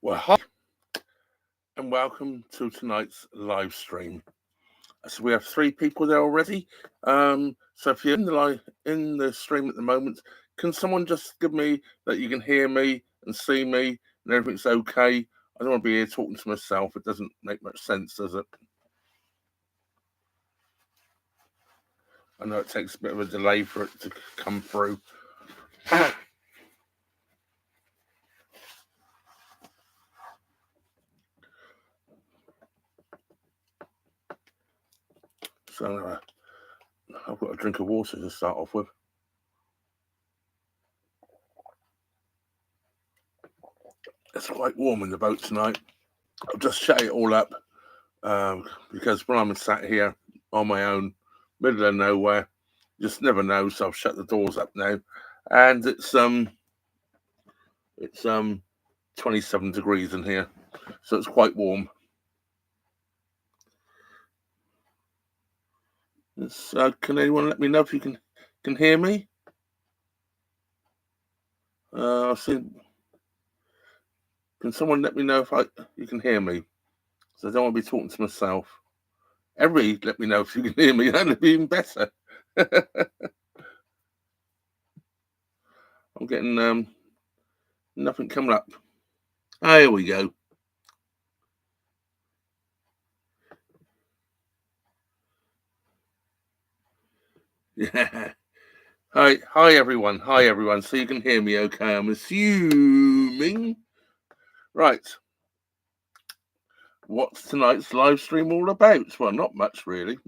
Well, hi and welcome to tonight's live stream. So we have three people there already. So if you're in the stream at the moment, can someone just give me that you can hear me and see me and everything's okay? I don't want to be here talking to myself. It doesn't make much sense, does it? I know it takes a bit of a delay for it to come through. So I've got a drink of water to start off with. It's quite warm in the boat tonight. I'll just shut it all up because when I'm sat here on my own, middle of nowhere, you just never know. So I've shut the doors up now, and it's 27 degrees in here, so it's quite warm. Can anyone let me know if you can hear me? I've seen. Can someone let me know if you can hear me? So I don't want to be talking to myself. Everybody, let me know if you can hear me. That'd be even better. I'm getting nothing coming up. Here we go. Yeah. Hi everyone. Hi everyone. So you can hear me okay, I'm assuming. Right. What's tonight's live stream all about? Well, not much really.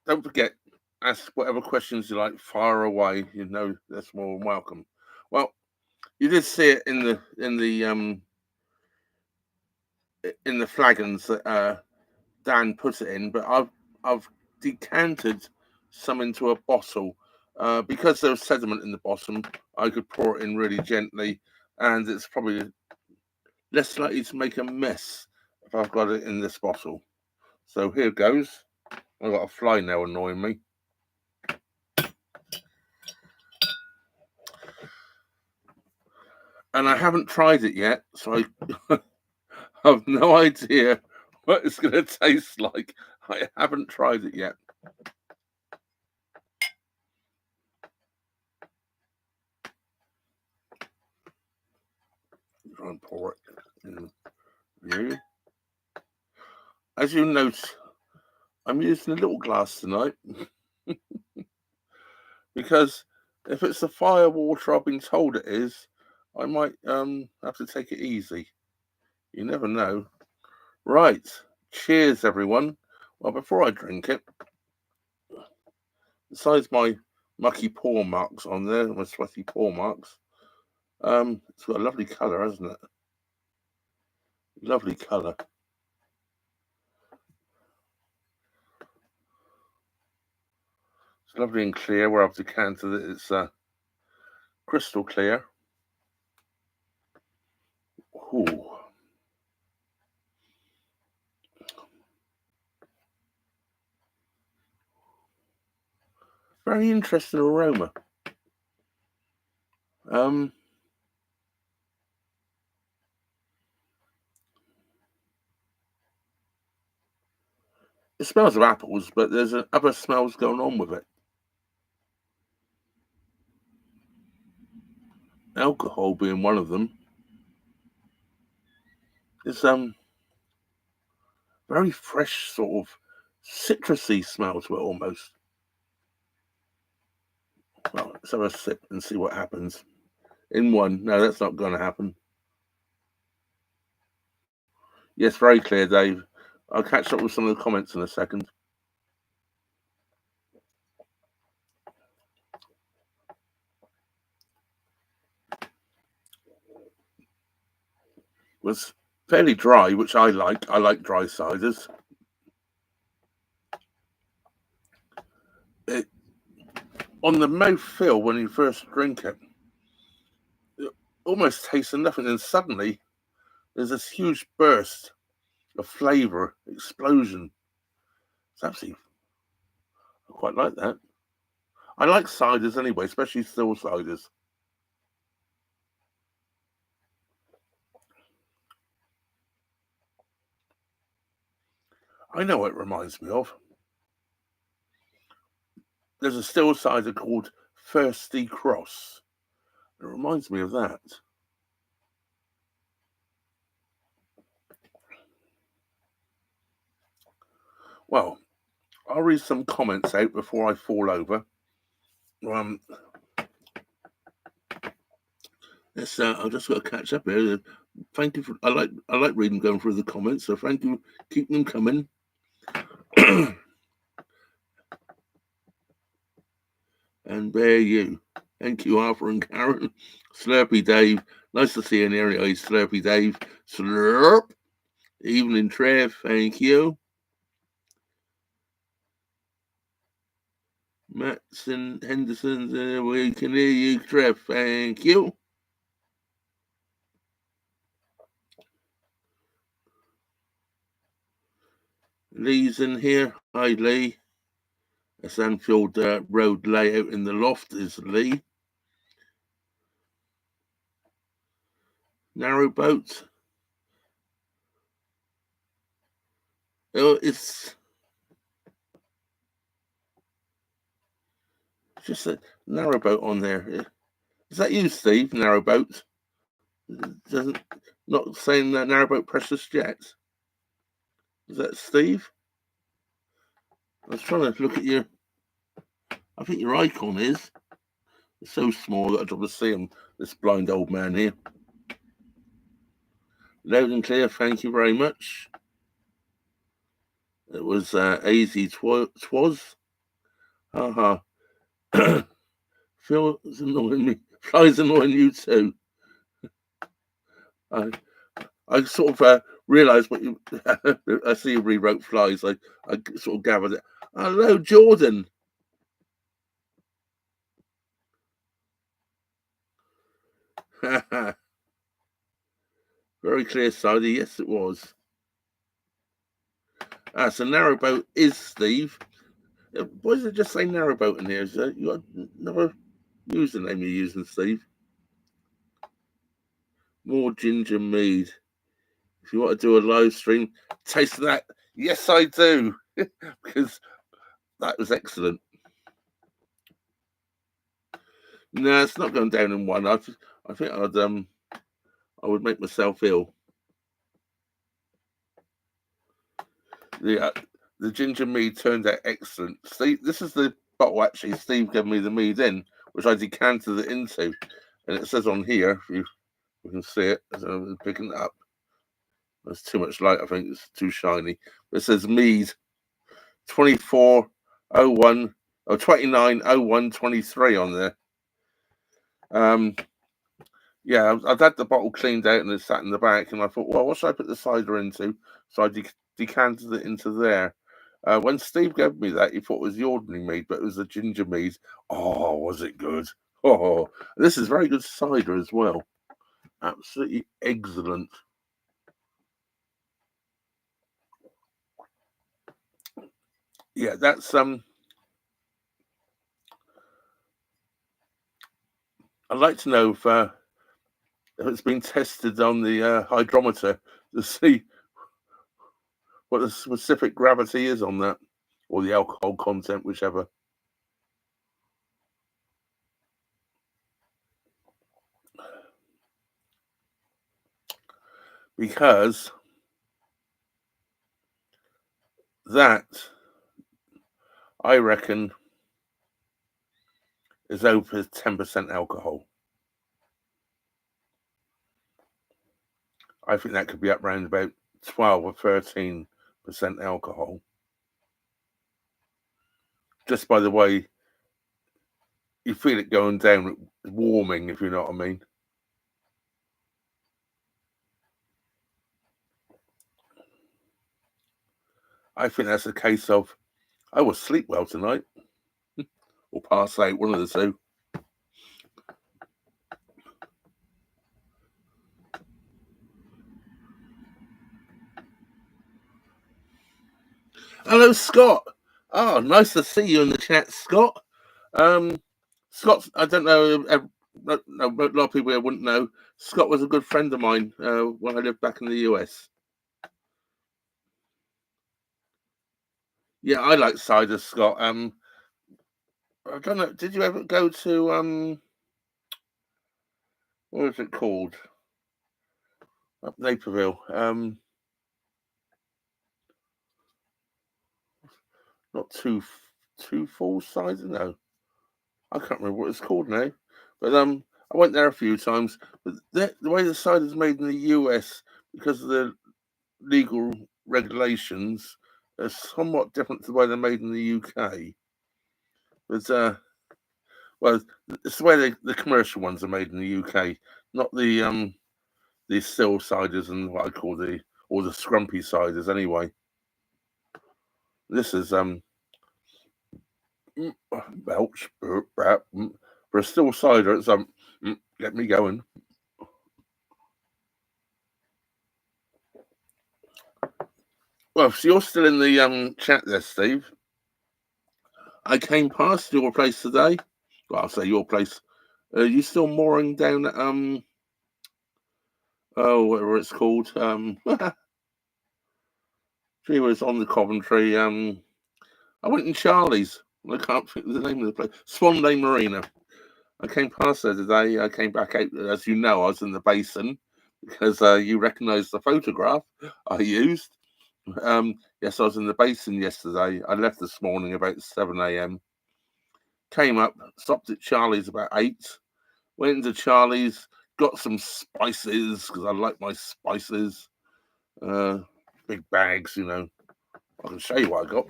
Don't forget, ask whatever questions you like, fire away. You know that's more than welcome. Well, you did see it in the flagons that Dan put it in, but I've decanted some into a bottle because there was sediment in the bottom. I could pour it in really gently, and it's probably less likely to make a mess if I've got it in this bottle. So here goes. I've got a fly now annoying me. And I haven't tried it yet, so I have no idea what it's going to taste like. I haven't tried it yet. Try and pour it in view. As you note, I'm using a little glass tonight because if it's the fire water I've been told it is, I might have to take it easy. You never know. Right. Cheers, everyone. Well, before I drink it, besides my mucky paw marks on there, my sweaty paw marks, it's got a lovely colour, hasn't it? Lovely colour. It's lovely and clear. Where I've decanted it, it's crystal clear. Ooh. Very interesting aroma. It smells of apples, but there's other smells going on with it. Alcohol being one of them. It's very fresh, sort of citrusy smell to it almost. Well, let's have a sip and see what happens. In one, no, that's not going to happen. Yes, very clear, Dave. I'll catch up with some of the comments in a second. It was fairly dry, which I like. I like dry ciders. It, on the mouth feel when you first drink it, it almost tastes of nothing, and suddenly there's this huge burst of flavour, explosion. It's absolutely, I quite like that. I like ciders anyway, especially still ciders. I know what it reminds me of. There's a still cider called Thirsty Cross. It reminds me of that. Well, I'll read some comments out before I fall over. I've just got to catch up here. Thank you for. I like reading, going through the comments. So thank you. Keep them coming. And bear you. Thank you, Arthur and Karen. Slurpy Dave. Nice to see you in here. Slurpy Dave. Slurp. Evening, Trev. Thank you. Matson Henderson. We can hear you, Trev. Thank you. Lee's in here. Hi, Lee. A Sandfield Road layout in the loft is Lee. Narrowboat. Oh, it's just a narrowboat on there. Is that you, Steve? Narrowboat? Doesn't not saying that narrowboat precious jets. Is that Steve? I was trying to look at your. I think your icon is. It's so small that I don't see him. This blind old man here. Loud and clear. Thank you very much. It was easy. Twas. Ha ha. Phil's annoying me. Flies annoying you too. I sort of realised what you. I see you rewrote flies. I sort of gathered it. Hello, Jordan. Very clear, Cider. Yes, it was. So narrowboat is Steve. Why does it just say narrowboat in here? You never username you're using, Steve. More ginger mead. If you want to do a live stream, taste that. Yes, I do. Because that was excellent. No, it's not going down in one. I think I would make myself ill. The ginger mead turned out excellent. Steve, this is the bottle actually Steve gave me the mead in, which I decanted it into. And it says on here, if you can see it, as I'm picking it up. There's too much light, I think it's too shiny. But it says mead 2401 or 290123 on there. Yeah, I'd had the bottle cleaned out and it sat in the back, and I thought, well, what should I put the cider into? So I decanted it into there. When Steve gave me that, he thought it was the ordinary mead, but it was a ginger mead. Oh, was it good? Oh, this is very good cider as well. Absolutely excellent. Yeah, that's I'd like to know if it's been tested on the hydrometer to see what the specific gravity is on that, or the alcohol content, whichever. Because that, I reckon, is over 10% alcohol. I think that could be up around about 12 or 13% alcohol. Just by the way you feel it going down, warming, if you know what I mean. I think that's a case of, I will sleep well tonight, or pass out, one of the two. Hello, Scott. Oh, nice to see you in the chat, Scott. Scott, I don't know, a lot of people here wouldn't know. Scott was a good friend of mine when I lived back in the US. Yeah, I like cider, Scott. I don't know. Did you ever go to what was it called up Naperville? Not two full cider. No, I can't remember what it's called now. But I went there a few times. But the way the cider's made in the US, because of the legal regulations, are somewhat different to the way they're made in the UK. But well, it's the way the commercial ones are made in the UK, not the still ciders and what I call the scrumpy ciders. Anyway, this is belch for a still cider. It's get me going. Well, so you're still in the chat there, Steve. I came past your place today. Well, I'll say your place. Are you still mooring down at oh, whatever it's called? She was on the Coventry. I went in Charlie's. I can't think of the name of the place. Swan Lake Marina. I came past there today. I came back out. As you know, I was in the basin because you recognised the photograph I used. Yes, I was in the basin yesterday. I left this morning about 7 a.m. Came up, stopped at Charlie's about 8. Went into Charlie's, got some spices because I like my spices. Big bags, you know. I can show you what I got.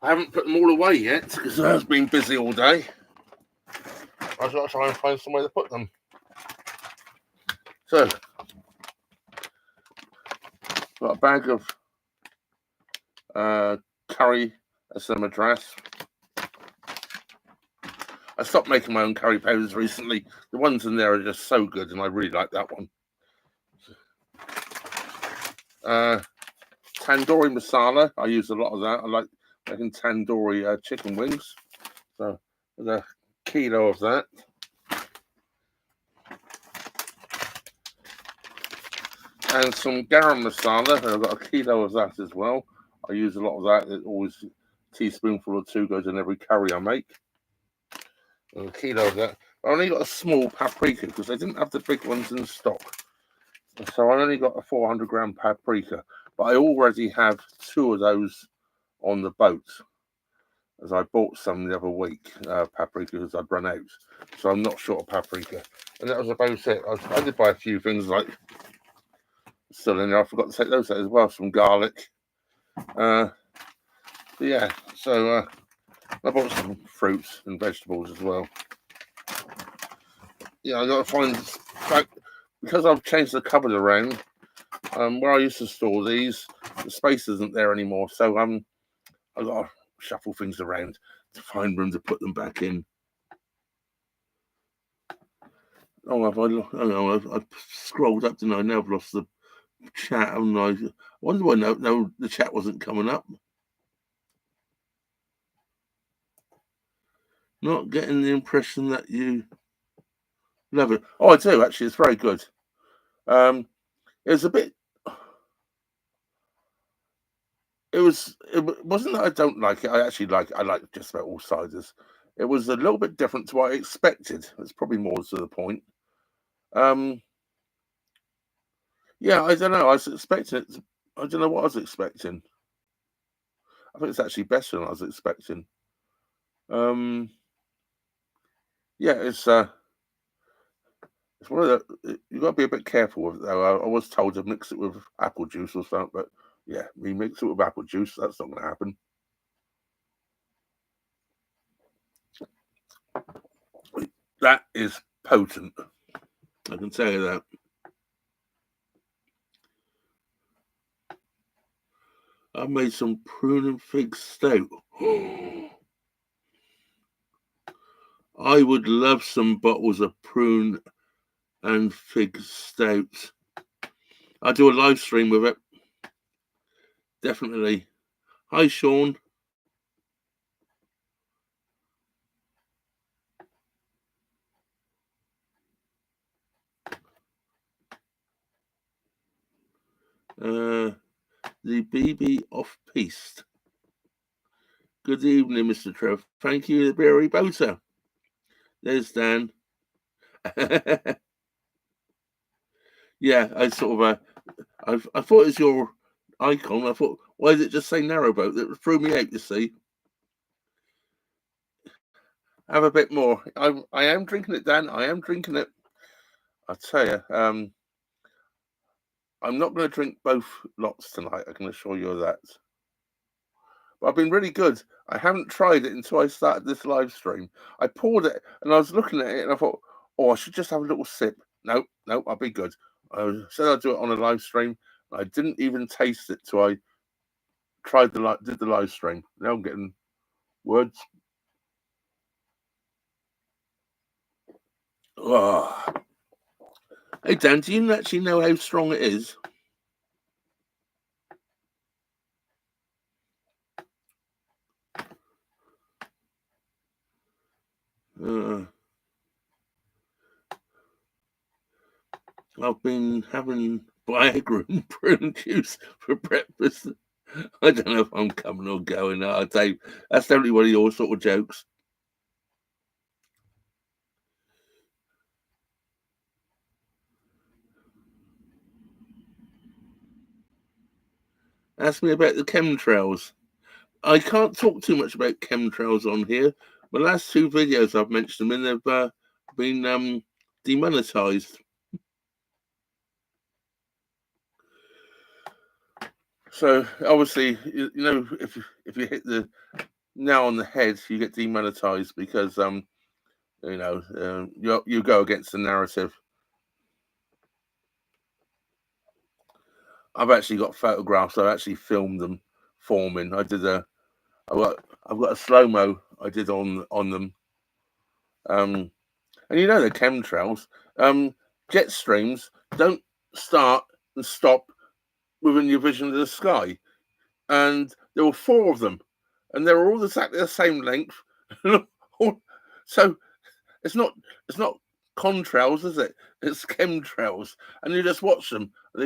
I haven't put them all away yet because I've been busy all day. I've got to try and find somewhere to put them. So, got a bag of curry as a madras. I stopped making my own curry powders recently. The ones in there are just so good, and I really like that one. Tandoori masala. I use a lot of that. I like making tandoori chicken wings. So, there's a kilo of that. And some garam masala. I've got a kilo of that as well. I use a lot of that. It's always a teaspoonful or two goes in every curry I make. And a kilo of that. I only got a small paprika because I didn't have the big ones in stock. So I only got a 400-gram paprika. But I already have 2 of those on the boat, as I bought some the other week, paprika, because I'd run out. So I'm not short of paprika. And that was about it. I did buy a few things like still in there. I forgot to take those out as well. Some garlic. Yeah, so I bought some fruits and vegetables as well. Yeah, I got to find, because I've changed the cupboard around, where I used to store these, the space isn't there anymore. So I got to shuffle things around to find room to put them back in. Oh, I've scrolled up, didn't I? Now I've lost the chat, haven't I? I wonder why no, the chat wasn't coming up. Not getting the impression that you love it. Oh, I do actually. It's very good. It was a bit. It wasn't that I don't like it. I actually like. I like just about all ciders. It was a little bit different to what I expected. It's probably more to the point. Yeah, I don't know. I was expecting it. I don't know what I was expecting. I think it's actually better than I was expecting. Yeah, it's one of the. You got to be a bit careful with it, though. I was told to mix it with apple juice or something, but yeah, me mix it with apple juice. That's not going to happen. That is potent. I can tell you that. I made some prune and fig stout. I would love some bottles of prune and fig stout. I'll do a live stream with it. Definitely. Hi, Sean. The BB off-piste. Good evening, Mr. Trev. Thank you, the Berry Boater. There's Dan. Yeah, I sort of I thought it was your icon. I thought, why did it just say Narrowboat? That threw me out, you see. Have a bit more. I am drinking it, Dan. I am drinking it. I tell you, I'm not going to drink both lots tonight. I can assure you of that. But I've been really good. I haven't tried it until I started this live stream. I poured it and I was looking at it and I thought, oh, I should just have a little sip. No, I'll be good. I said I'd do it on a live stream. I didn't even taste it till I did the live stream. Now I'm getting words. Oh. Hey Dan, do you actually know how strong it is? I've been having Viagra and prune juice for breakfast. I don't know if I'm coming or going. I'll tell you, that's definitely one of your sort of jokes. Ask me about the chemtrails. I can't talk too much about chemtrails on here. The last two videos I've mentioned them in, they've been demonetized. So obviously, you know, if you hit the nail on the head, you get demonetized because you know, you go against the narrative. I've actually got photographs. I actually filmed them forming. I've got a slow mo I did on them. And you know the chemtrails. Jet streams don't start and stop within your vision of the sky. And there were four of them, and they were all exactly the same length. So it's not contrails, is it? It's chemtrails, and you just watch them. I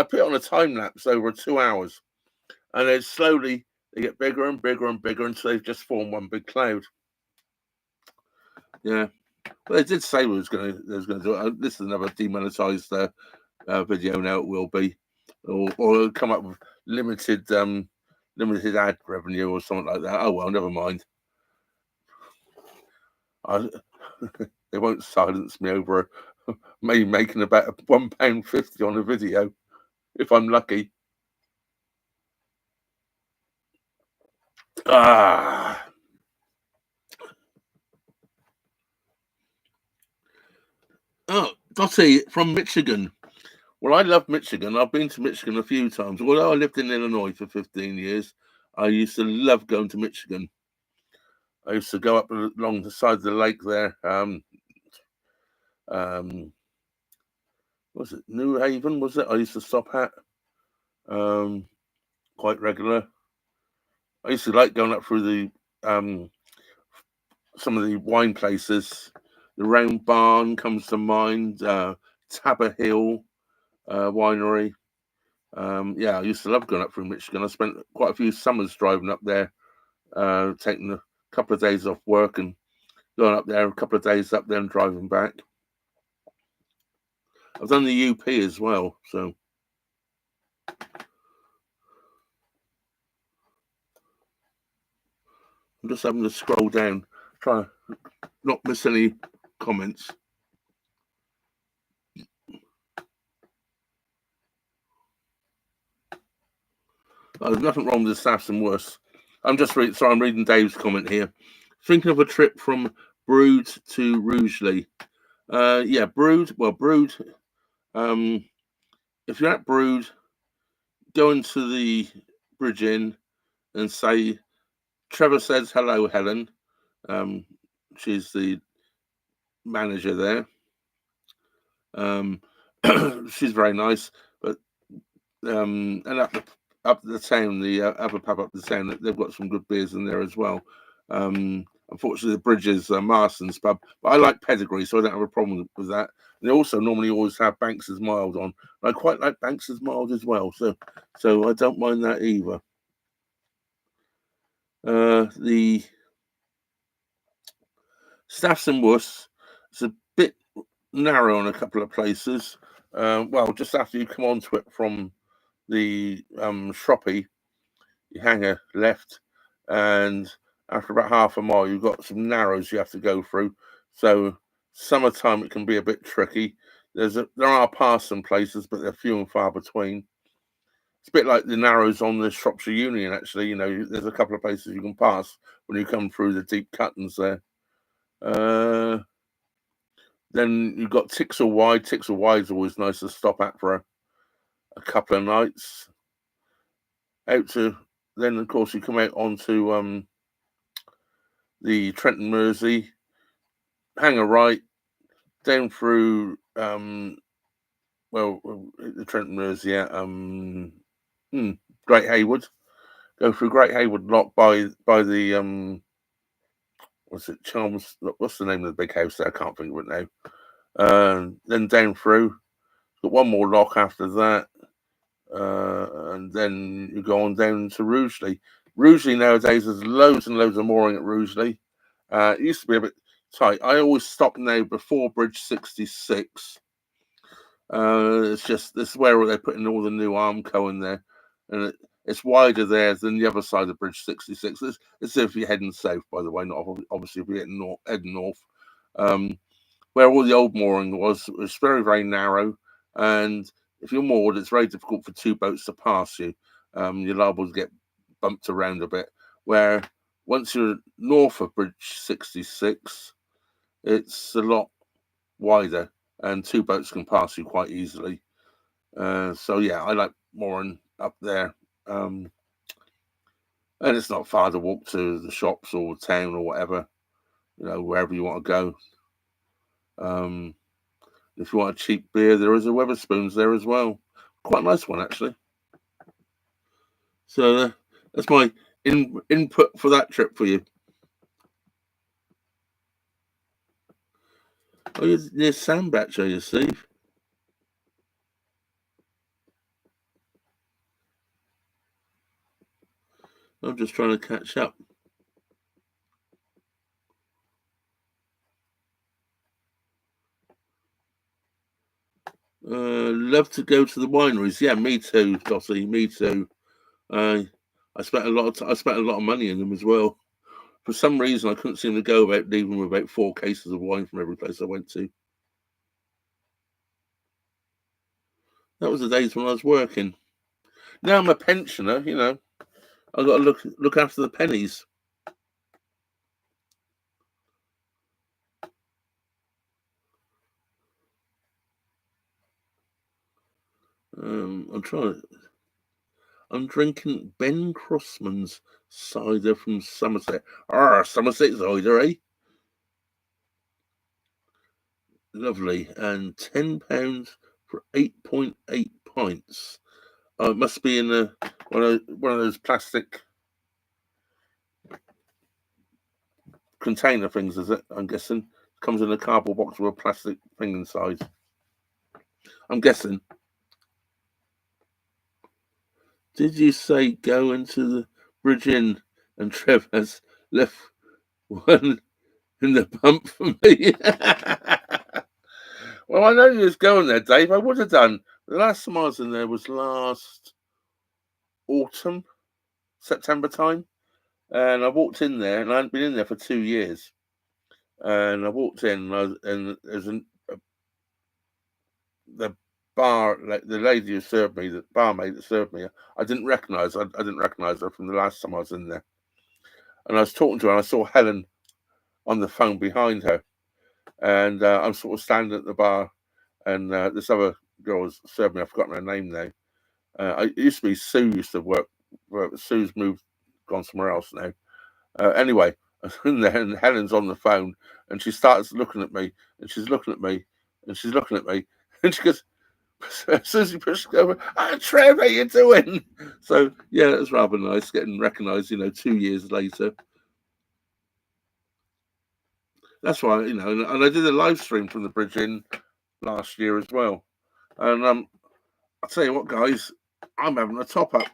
put it on a time lapse over 2 hours, and then slowly they get bigger and bigger and bigger until they've just formed one big cloud. Yeah, but they did say they was going to do it. This is another demonetized video. Now it will be, or it'll come up with limited ad revenue or something like that. Oh well, never mind. They won't silence me over me making about £1.50 on a video if I'm lucky. Oh, Dottie from Michigan. Well, I love Michigan. I've been to Michigan a few times. Although I lived in Illinois for 15 years, I used to love going to Michigan. I used to go up along the side of the lake there. Was it New Haven? Was it? I used to stop at quite regular. I used to like going up through the some of the wine places. The Round Barn comes to mind. Tabor Hill Winery. Yeah, I used to love going up through Michigan. I spent quite a few summers driving up there, taking a couple of days off work and going up there, a couple of days up there and driving back. I've done the UP as well, so. I'm just having to scroll down, try to not miss any comments. There's nothing wrong with the Saffs and worse. I'm reading Dave's comment here. Thinking of a trip from Brood to Rugeley. Yeah, Brood. Well, Brood. If you're at Brood, go into the Bridge Inn and say, Trevor says hello, Helen. She's the manager there. She's very nice, but and up the town, the other pub up the town, they've got some good beers in there as well. Unfortunately, the bridge is Marston's pub, but I like Pedigree, so I don't have a problem with that. And they also normally always have Banks's Mild on. And I quite like Banks's Mild as well, so I don't mind that either. The Staffs and Worcester, it's a bit narrow in a couple of places. Well, just after you come onto it from the Shroppy, you hang a left, and after about half a mile, you've got some narrows you have to go through. So summertime, it can be a bit tricky. There are passing places, but they're few and far between. It's a bit like the narrows on the Shropshire Union, actually. You know, there's a couple of places you can pass when you come through the deep cuttings there. Then you've got Tixall Wide. Tixall Wide is always nice to stop at for a couple of nights. Then, of course, you come out onto the Trenton Mersey, hang a right, down through the Trenton Mersey, Great Haywood. Go through Great Haywood Lock by the what's it, Chalmers? What's the name of the big house there? I can't think of it now. Then down through, got one more lock after that, and then you go on down to Rugeley. Rugeley nowadays, there's loads and loads of mooring at Rugeley. It used to be a bit tight. I always stop now before Bridge 66. It's just this is where they're putting all the new Armco in there, and it's wider there than the other side of Bridge 66. It's if you're heading south, by the way, not obviously if you're heading north. Where all the old mooring was very, very narrow, and if you're moored, it's very difficult for two boats to pass you. You're liable to get bumped around a bit. Where once you're north of Bridge 66, it's a lot wider, and two boats can pass you quite easily. So yeah, I like mooring up there. And it's not far to walk to the shops or town or whatever, you know, wherever you want to go. If you want a cheap beer, there is a Wetherspoons there as well. Quite a nice one, actually. So that's my input for that trip for you. Oh, you're near Sandbach, are you, Steve? I'm just trying to catch up. Love to go to the wineries. Yeah, me too, Dottie. Me too. I spent a lot of money in them as well. For some reason, I couldn't seem to go about leaving with about 4 cases of wine from every place I went to. That was the days when I was working. Now I'm a pensioner, you know. I've got to look after the pennies. I'm drinking Ben Crossman's cider from Somerset. Somerset cider, eh? Lovely. And £10 for 8.8 pints. It must be in one of those plastic container things, is it? I'm guessing. Comes in a cardboard box with a plastic thing inside. I'm guessing. Did you say go into the Bridge Inn and Trev has left one in the pump for me? Well, I know you was going there, Dave. I would have done. The last time I was in there was last autumn, September time. And I walked in there, and I hadn't been in there for 2 years. And I walked in, and there's the bar, like the lady who served me, the barmaid that served me. I didn't recognise. I didn't recognise her from the last time I was in there. And I was talking to her, and I saw Helen on the phone behind her, and I'm sort of standing at the bar, and this other girl was serving me. I've forgotten her name now. It used to be Sue used to work. Sue's gone somewhere else now. Anyway, and then Helen's on the phone, and she starts looking at me, and she's looking at me, and she's looking at me, and she goes, Susie pushed over, Trev, how you doing? So yeah, it was rather nice getting recognised, 2 years later. That's why, and I did a live stream from the Bridge Inn last year as well. And I'll tell you what, guys, I'm having a top up.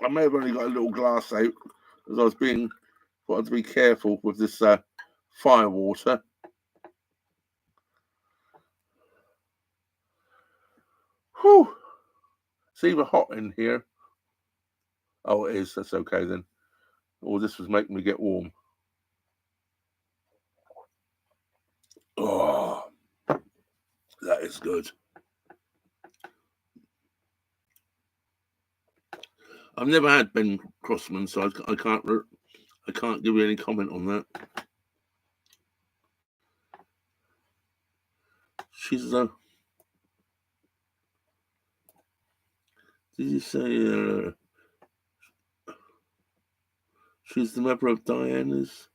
I may have only got a little glass out because I was thought to be careful with this fire water. Whew. It's either hot in here. Oh, it is. That's okay then. Oh, this was making me get warm. Oh, that is good. I've never had Ben Crossman, so I can't give you any comment on that. She's did you say she's the mother of Diana's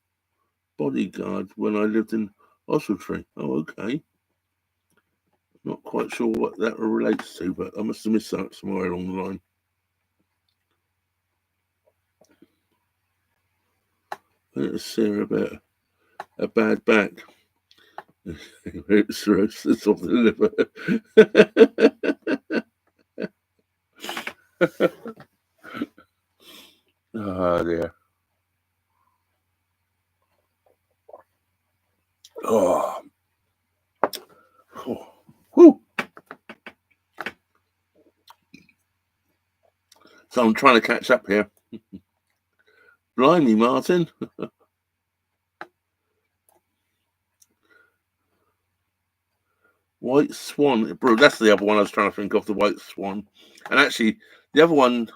bodyguard when I lived in Oswestry? Oh, okay. Not quite sure what that relates to, but I must have missed that somewhere along the line. Let's see about a bad back. It's cirrhosis of the liver. Oh dear. Oh. Whew. So I'm trying to catch up here. Blimey, Martin. White Swan. Bro, that's the other one I was trying to think of, the White Swan. And actually, the other one,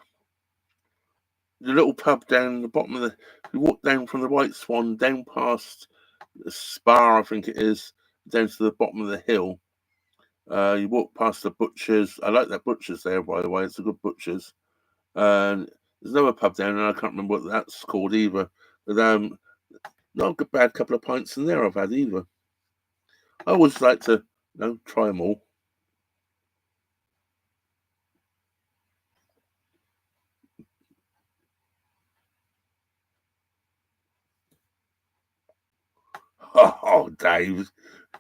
the little pub down the bottom of you walk down from the White Swan, down past the Spa, I think it is, down to the bottom of the hill. You walk past the butcher's. I like that butcher's there, by the way. It's a good butcher's. And there's another pub down, and I can't remember what that's called either. But not a bad couple of pints in there I've had either. I always like to, try them all. Oh, Dave.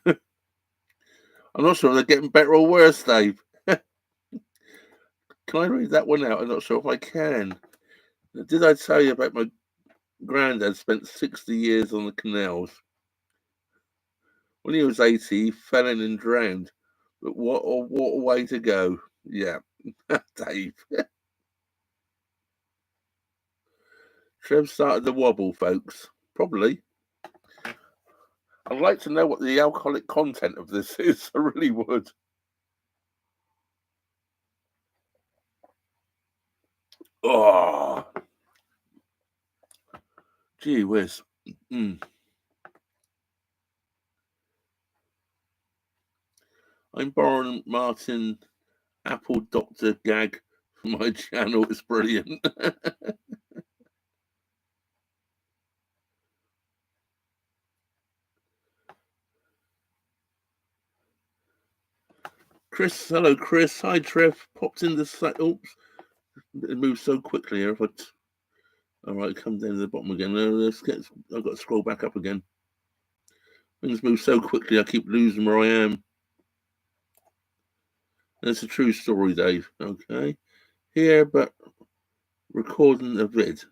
I'm not sure if they're getting better or worse, Dave. Can I read that one out? I'm not sure if I can. Did I tell you about my granddad spent 60 years on the canals? When he was 80, he fell in and drowned. But what a way to go. Yeah, Dave. Trev started the wobble, folks. Probably. I'd like to know what the alcoholic content of this is. I really would. Oh, gee whiz. I'm borrowing Martin Apple Doctor gag for my channel. It's brilliant. Chris, hello, Chris. Hi, Trev. Popped in the site. Oops, it moves so quickly here. All right, come down to the bottom again. I've got to scroll back up again. Things move so quickly, I keep losing where I am. That's a true story, Dave. Okay, here, but recording a vid.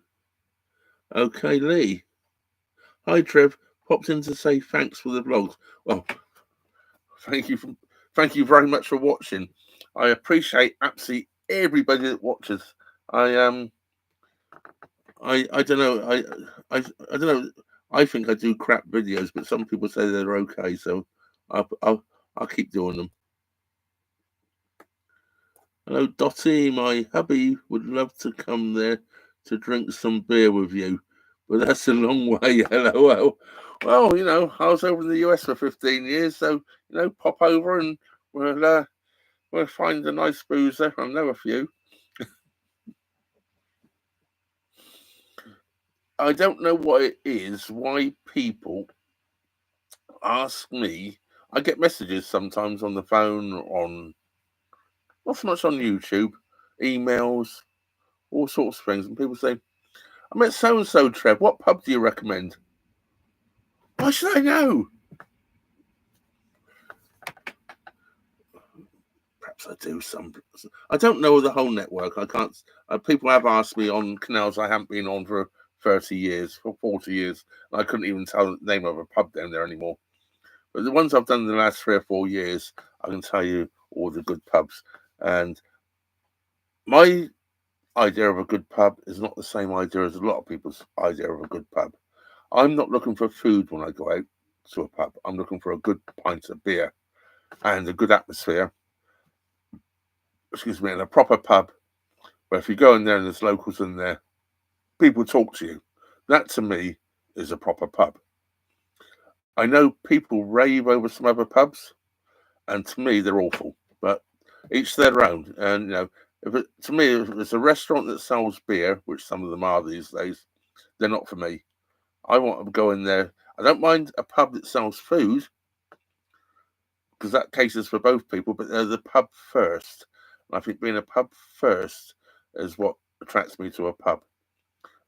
Okay, Lee. Hi, Trev. Popped in to say thanks for the vlogs. Well, thank you very much for watching. I appreciate absolutely everybody that watches. I don't know. I don't know. I think I do crap videos, but some people say they're okay, so I'll keep doing them. Hello, Dottie. My hubby would love to come there to drink some beer with you, but that's a long way. LOL. Well, I was over in the US for 15 years, so pop over and we'll find a nice boozer. I know a few. I don't know what it is, why people ask me. I get messages sometimes on the phone, not so much on YouTube, emails, all sorts of things, and people say, I met so and so, Trev. What pub do you recommend? Why should I know? Perhaps I do some. I don't know the whole network. I can't. People have asked me on canals I haven't been on for 30 years, for 40 years. And I couldn't even tell the name of a pub down there anymore. But the ones I've done in the last 3 or 4 years, I can tell you all the good pubs. And my idea of a good pub is not the same idea as a lot of people's idea of a good pub. I'm not looking for food when I go out to a pub. I'm looking for a good pint of beer and a good atmosphere. Excuse me, in a proper pub where if you go in there and there's locals in there, people talk to you. That to me is a proper pub. I know people rave over some other pubs, and to me they're awful. But each their own. And to me, if it's a restaurant that sells beer, which some of them are these days, they're not for me. I want to go in there. I don't mind a pub that sells food because that caters for both people, but they're the pub first. And I think being a pub first is what attracts me to a pub.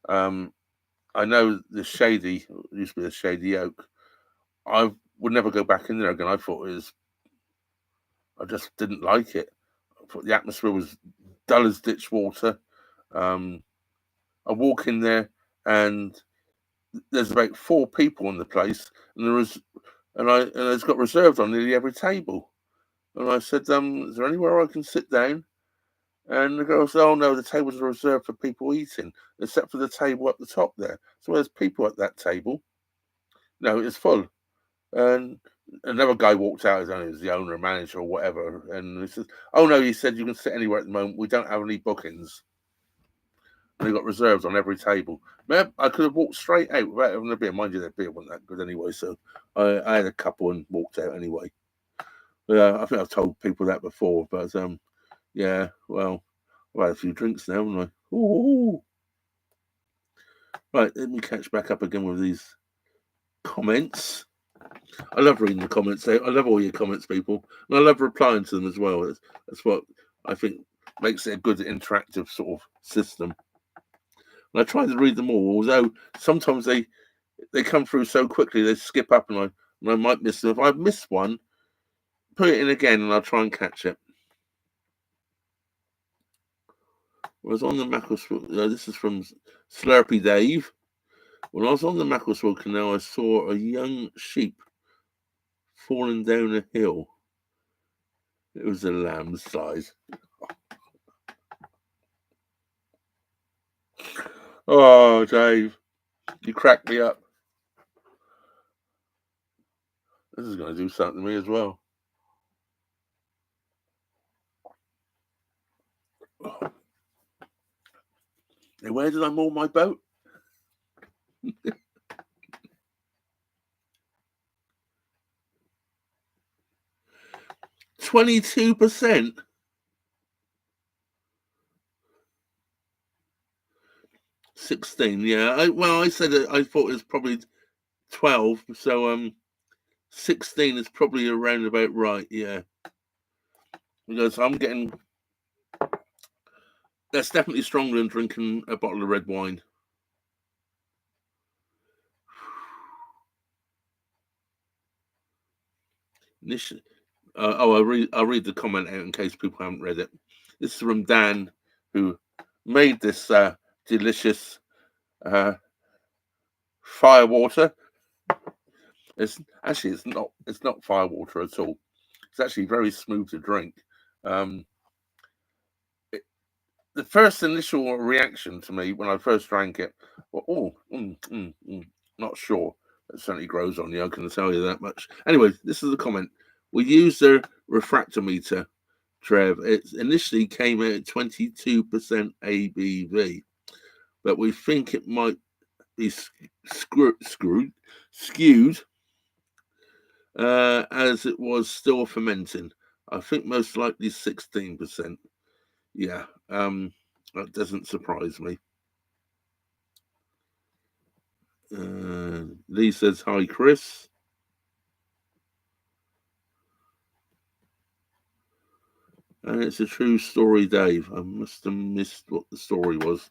I know the Shady used to be the Shady Oak. I would never go back in there again. I just didn't like it. I thought the atmosphere was dull as ditch water. I walk in there and there's about 4 people in the place, and it's got reserved on nearly every table. And I said, is there anywhere I can sit down? And the girl said, oh no, the tables are reserved for people eating, except for the table at the top there. So there's people at that table. No, it's full. And another guy walked out, it was the owner, manager, or whatever, and he said, "Oh no," he said, "you can sit anywhere at the moment. We don't have any bookings." And they got reserves on every table. Man, I could have walked straight out without having a beer. Mind you, their beer wasn't that good anyway, so I had a couple and walked out anyway. I think I've told people that before, but yeah, well, I've had a few drinks now, haven't I? Ooh. Right, let me catch back up again with these comments. I love reading the comments. I love all your comments, people, and I love replying to them as well. That's what I think makes it a good interactive sort of system. And I try to read them all, although sometimes they come through so quickly they skip up, and I might miss them. If I've missed one, put it in again, and I'll try and catch it. I was on the Macclesfield. This is from Slurpy Dave. When I was on the Macclesfield Canal, I saw a young sheep falling down a hill. It was a lamb's size. Oh, Dave, you cracked me up. This is going to do something to me as well. Oh. And where did I moor my boat? 22%. 16, yeah. I said it, I thought it was probably 12, so 16 is probably around about right, yeah. Because I'm getting, that's definitely stronger than drinking a bottle of red wine. I'll read the comment out in case people haven't read it. This is from Dan, who made this delicious firewater. It's not firewater at all. It's actually very smooth to drink. The first initial reaction to me when I first drank it, not sure. It certainly grows on you, I can tell you that much. Anyway, this is the comment. We used a refractometer, Trev. It initially came out at 22% ABV, but we think it might be skewed as it was still fermenting. I think most likely 16%. Yeah, that doesn't surprise me. Lee says, hi, Chris. And it's a true story, Dave. I must have missed what the story was.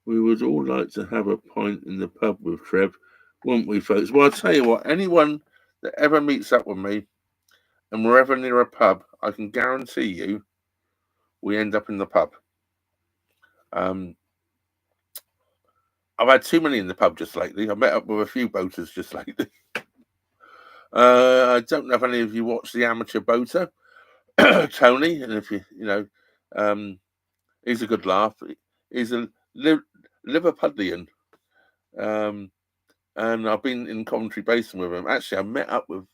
We would all like to have a pint in the pub with Trev, wouldn't we, folks? Well, I'll tell you what, anyone that ever meets up with me and we're ever near a pub, I can guarantee you we end up in the pub. I've had too many in the pub just lately. I met up with a few boaters just lately. I don't know if any of you watch The Amateur Boater, Tony, and if he's a good laugh. He's a Liverpudlian, and I've been in Coventry Basin with him. Actually, I met up with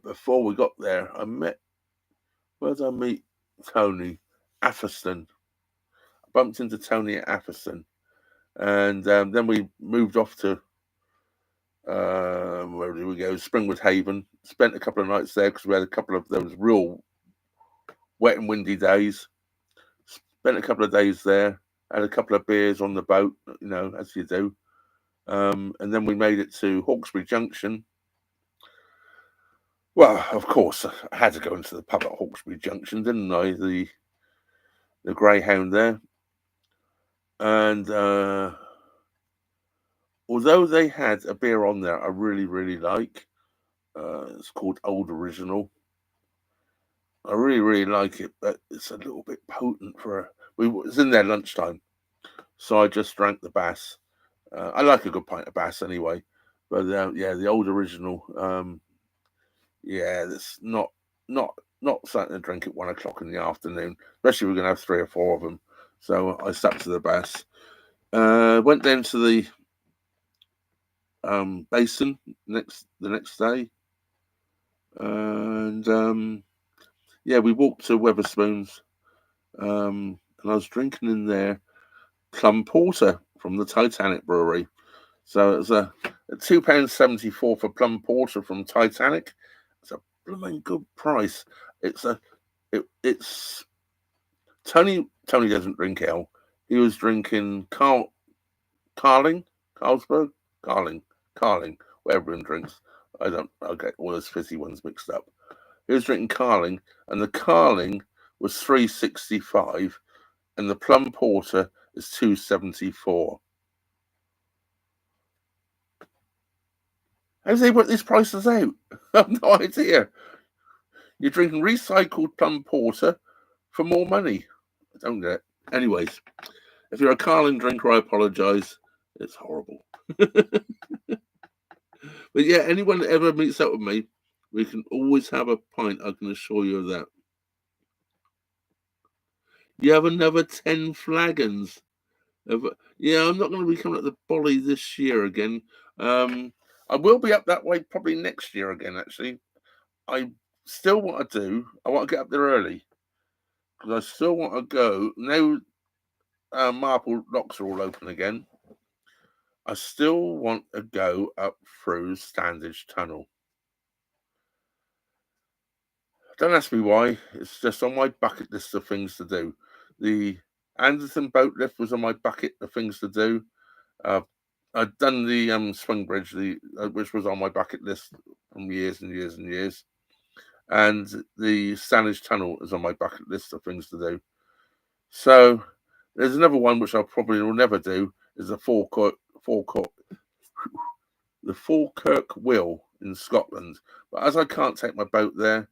before we got there. Where did I meet Tony? Atherstone. I bumped into Tony at Atherstone, and then we moved off to where did we go? Springwood Haven. Spent a couple of nights there because we had a couple of those real wet and windy days. Spent a couple of days there. Had a couple of beers on the boat, as you do. And then we made it to Hawkesbury Junction. Well, of course, I had to go into the pub at Hawkesbury Junction, didn't I? The Greyhound there. And although they had a beer on there I really, really like, it's called Old Original. I really, really like it, but it's a little bit potent it was in there lunchtime, so I just drank the Bass. I like a good pint of Bass anyway, but the Old Original, that's not something to drink at 1 o'clock in the afternoon, especially if we're going to have 3 or 4 of them. So I stuck to the Bass. Went down to the basin the next day, and we walked to Wetherspoons, and I was drinking in there plum porter from the Titanic Brewery. So it was a £2.74 for plum porter from Titanic. It's a blooming good price. It's Tony doesn't drink ale. He was drinking Carling, where everyone drinks. I get all those fizzy ones mixed up. He was drinking Carling, and the Carling was $3.65, and the plum porter is $2.74. How do they work these prices out? I have no idea. You're drinking recycled plum porter for more money. I don't get it. Anyways, if you're a Carling drinker, I apologise. It's horrible. But yeah, anyone that ever meets up with me, we can always have a pint, I can assure you of that. You have another 10 flagons. I'm not going to be coming up the Bolly this year again. I will be up that way probably next year again, actually. I still want to get up there early, because I still want to go. Now Marple locks are all open again. I still want to go up through Standage Tunnel. Don't ask me why. It's just on my bucket list of things to do. The Anderton boat lift was on my bucket of things to do. I'd done the swing bridge, which was on my bucket list from years and years and years, and the Standage Tunnel is on my bucket list of things to do. So there's another one which I probably will never do, is the Falkirk Wheel in Scotland. But as I can't take my boat there,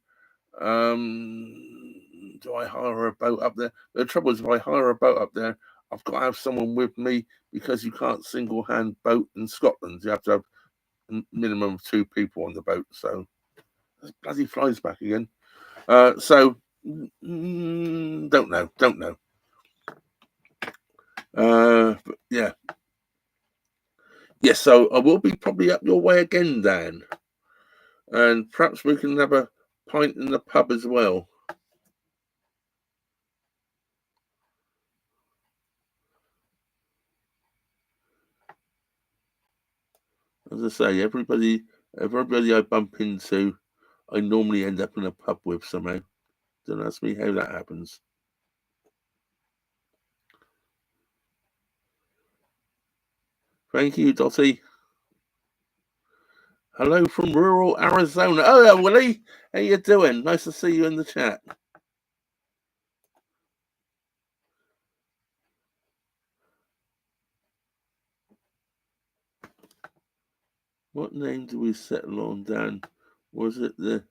do I hire a boat up there? The trouble is, if I hire a boat up there, I've got to have someone with me, because you can't single-hand boat in Scotland. You have to have a minimum of 2 people on the boat. So it bloody flies back again. Don't know. But yeah. Yes, so I will be probably up your way again, Dan. And perhaps we can have a pint in the pub as well. As I say, everybody I bump into, I normally end up in a pub with somehow. Don't ask me how that happens. Thank you, Dottie. Hello from rural Arizona. Oh, yeah, Willie. How you doing? Nice to see you in the chat. What name do we settle on, Dan? Was it the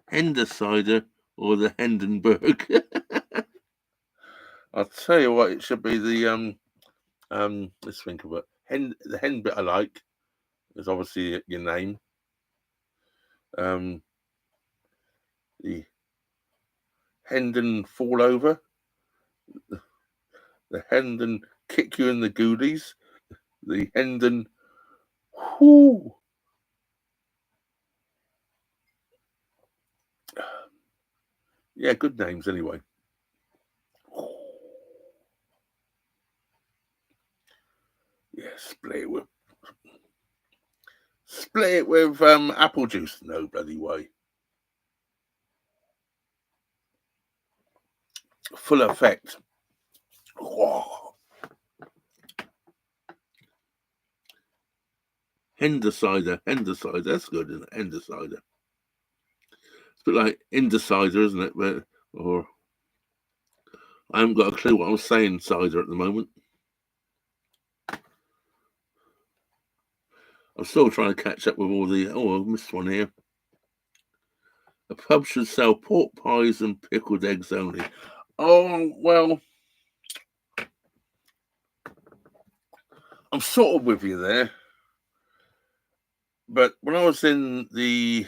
Hender cider or the Hindenburg? I'll tell you what, it should be the let's think of it. The hen bit I like is obviously your name. The Hendon fall over, the Hendon kick you in the goodies, the Hendon whoo. Yeah, good names anyway. Yeah, split it with apple juice. No bloody way. Full effect. Oh. Hender cider. That's good, isn't it? Hender cider. It's a bit like Inder cider, isn't it? But or I haven't got a clue what I'm saying cider at the moment. I'm still trying to catch up with all the. Oh, I missed one here. A pub should sell pork pies and pickled eggs only. Oh well, I'm sort of with you there. But when I was in I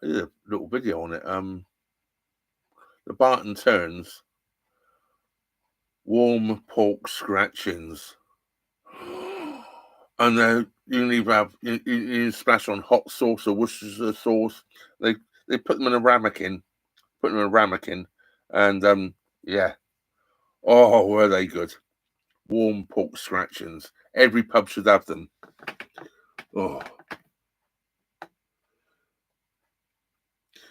did a little video on it. The Barton Turns warm pork scratchings, and you can either have you splash on hot sauce or Worcestershire sauce. They put them in a ramekin, and yeah. Oh, were they good? Warm pork scratchings. Every pub should have them. Oh,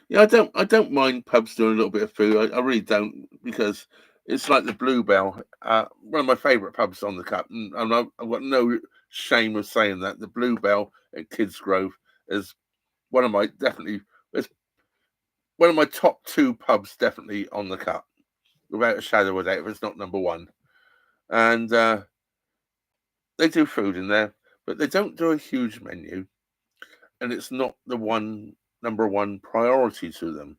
yeah. I don't mind pubs doing a little bit of food. I really don't, because it's like the Bluebell. One of my favourite pubs on the Cup, and I've got no shame of saying that. The Bluebell at Kidsgrove is one of my it's one of my top two pubs, definitely on the Cup, without a shadow of a doubt. If it's not number one, and they do food in there, but they don't do a huge menu, and it's not the number one priority to them.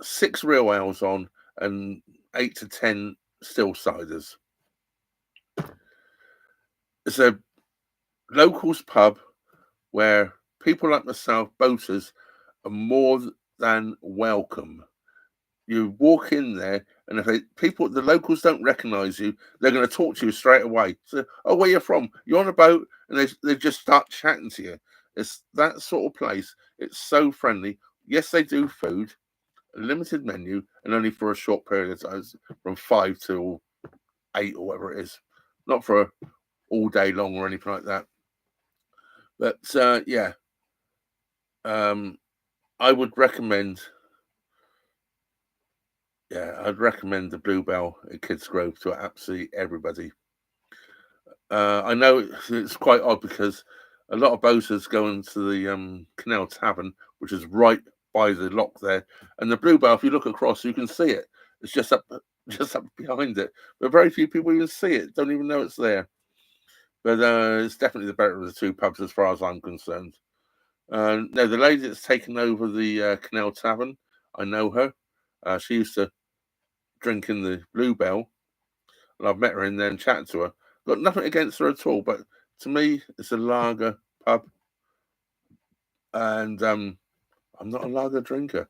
6 real ales on and 8 to 10 still ciders. It's a locals pub where people like myself, boaters, are more than welcome. You walk in there, and if the locals don't recognise you, they're going to talk to you straight away. So, oh, where you from? You're on a boat, and they just start chatting to you. It's that sort of place. It's so friendly. Yes, they do food, a limited menu, and only for a short period of time, from 5 till 8 or whatever it is. Not for all day long or anything like that. But yeah, I would recommend. Yeah, I'd recommend the Bluebell at Kidsgrove to absolutely everybody. I know it's quite odd because a lot of boaters go into the Canal Tavern, which is right by the lock there, and the Bluebell. If you look across, you can see it. It's just up behind it. But very few people even see it. Don't even know it's there. But it's definitely the better of the two pubs as far as I'm concerned. No, the lady that's taken over the Canal Tavern, I know her. She used to drink in the Bluebell, and I've met her in there and chatted to her. Got nothing against her at all, but to me, it's a lager pub, and I'm not a lager drinker.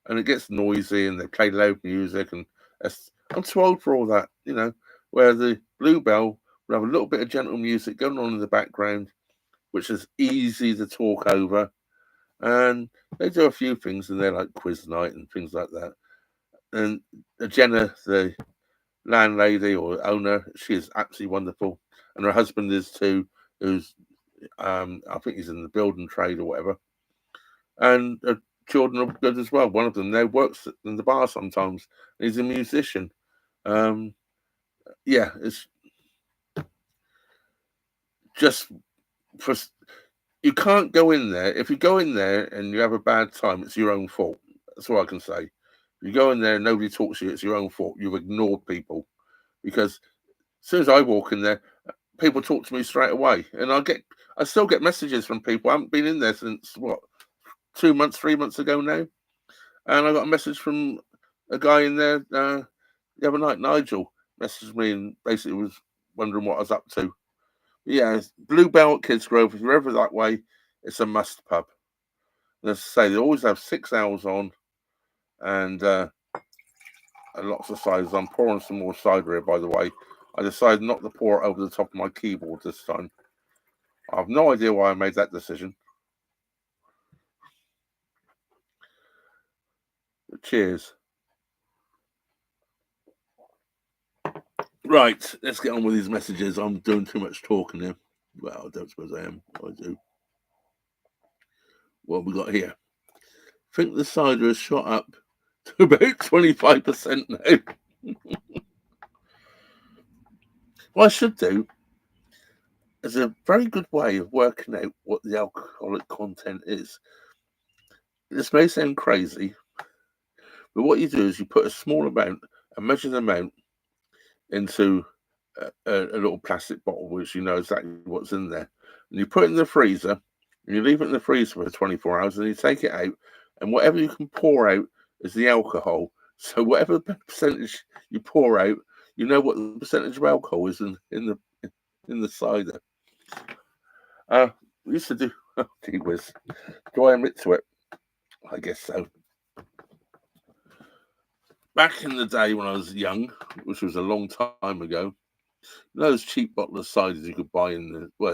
And it gets noisy, and they play loud music, and I'm too old for all that, you know. Where the Bluebell will have a little bit of gentle music going on in the background, which is easy to talk over, and they do a few things in there like quiz night and things like that. And Jenna, the landlady or owner, she is absolutely wonderful, and her husband is too, who's I think he's in the building trade or whatever, and her children are good as well. One of them there works in the bar sometimes. He's a musician. Um, yeah, it's just for you can't go in there. If you go in there and you have a bad time, it's your own fault. That's all I can say. If you go in there and nobody talks to you, it's your own fault. You've ignored people, because soon as I walk in there, people talk to me straight away, and I still get messages from people. I haven't been in there since what, 2 months, 3 months ago now, and I got a message from a guy in there the other night. Nigel messaged me and basically was wondering what I was up to. Yeah, Bluebell Kids Grove. If you're ever that way, it's a must pub. And as I say, they always have 6 hours on, and lots of ciders. I'm pouring some more cider here, by the way. I decided not to pour it over the top of my keyboard this time. I have no idea why I made that decision. But cheers. Right, let's get on with these messages. I'm doing too much talking here. Well, I don't suppose I am. I do. What have we got here? I think the cider has shot up to about 25% now. What I should do is a very good way of working out what the alcoholic content is. This may sound crazy, but what you do is you put a small amount, a measured amount, into a little plastic bottle, which you know exactly what's in there. And you put it in the freezer, and you leave it in the freezer for 24 hours, and you take it out, and whatever you can pour out is the alcohol. So whatever percentage you pour out, you know what the percentage of alcohol is in the cider. We used to do. Oh, gee whiz. Do I admit to it? I guess so. Back in the day when I was young, which was a long time ago, those cheap bottles of cider you could buy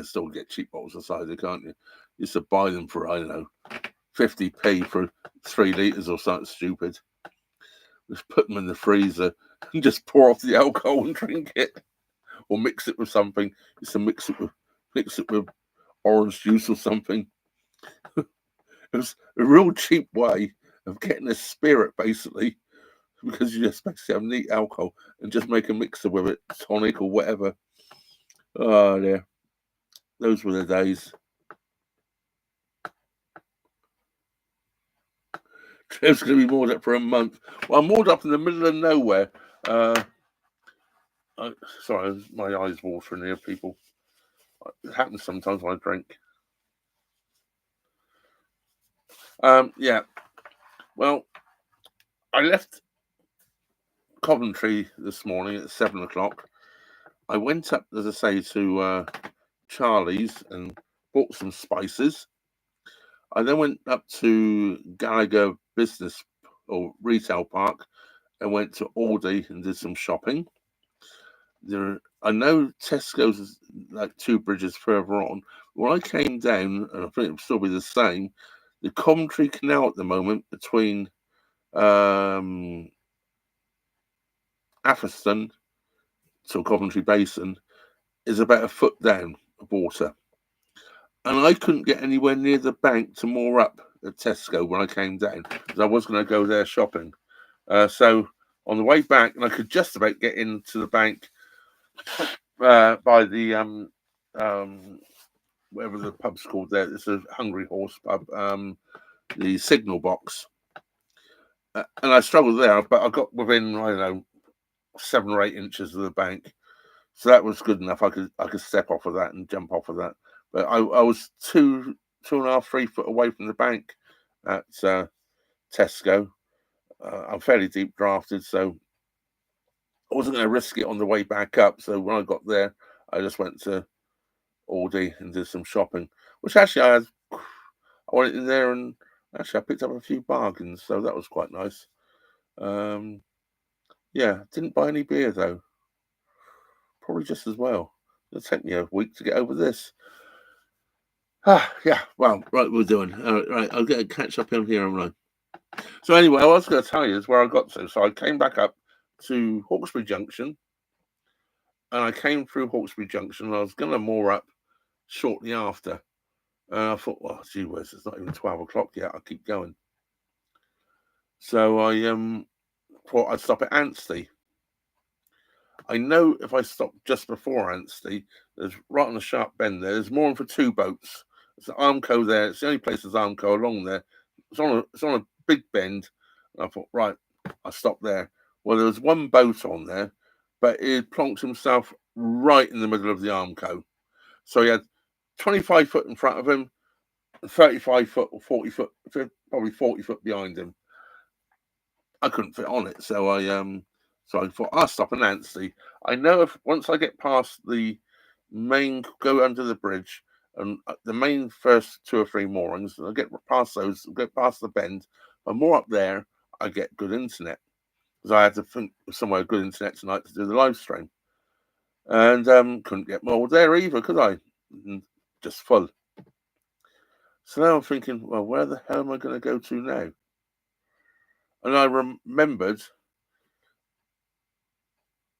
still get cheap bottles of cider, can't you? You used to buy them for, I don't know, 50p for 3 litres or something stupid. Just put them in the freezer and just pour off the alcohol and drink it. Or mix it with something. Just to mix it with orange juice or something. It was a real cheap way of getting a spirit, basically, because you just basically have neat alcohol and just make a mixer with it, tonic or whatever. Oh, yeah. Those were the days. Trev's going to be moored up for a month. Well, I'm moored up in the middle of nowhere. Sorry, my eyes watering here, people. It happens sometimes when I drink. Yeah. Well, I left Coventry this morning at 7 o'clock. I went up, as I say, to Charlie's and bought some spices. I then went up to Gallagher Business or Retail Park and went to Aldi and did some shopping. I know Tesco's is like 2 bridges further on. When I came down, and I think it'll still be the same, the Coventry Canal at the moment between Atherstone to Coventry Basin is about a foot down of water. And I couldn't get anywhere near the bank to moor up at Tesco when I came down because I was going to go there shopping. So on the way back, and I could just about get into the bank by the whatever the pub's called there. It's a Hungry Horse pub, the Signal Box. And I struggled there, but I got within, I don't know, 7 or 8 inches of the bank. So that was good enough. I could step off of that and jump off of that. But I was 2.5, 3 foot away from the bank at Tesco. I'm fairly deep drafted, so I wasn't going to risk it on the way back up. So when I got there, I just went to Aldi and did some shopping, which actually I went in there and actually I picked up a few bargains, so that was quite nice. Yeah, didn't buy any beer though. Probably just as well. It'll take me a week to get over this. Yeah, well, right, we're doing. Right, I'll get a catch up in here, am I? So anyway, I was going to tell you is where I got to. So I came back up to Hawkesbury Junction, and I came through Hawkesbury Junction, and I was going to moor up shortly after. And I thought, well, gee whiz, it's not even 12 o'clock yet. I'll keep going. So I thought I'd stop at Anstey. I know if I stop just before Anstey, there's right on the sharp bend there. There's more than for 2 boats. It's the Armco there. It's the only place there's Armco along there. It's on a big bend. And I thought, right, I'll stop there. Well, there was 1 boat on there, but he plonked himself right in the middle of the Armco. So he had 25 foot in front of him, 35 foot or 40 foot, probably 40 foot behind him. I couldn't fit on it, so I thought I'll stop at Nancy. I know if once I get past the main, go under the bridge, and the main first two or three moorings, I get past those, get past the bend. And more up there, I get good internet because I had to think of somewhere good internet tonight to do the live stream, and couldn't get more there either, could I? Just full. So now I'm thinking, well, where the hell am I going to go to now? And I remembered,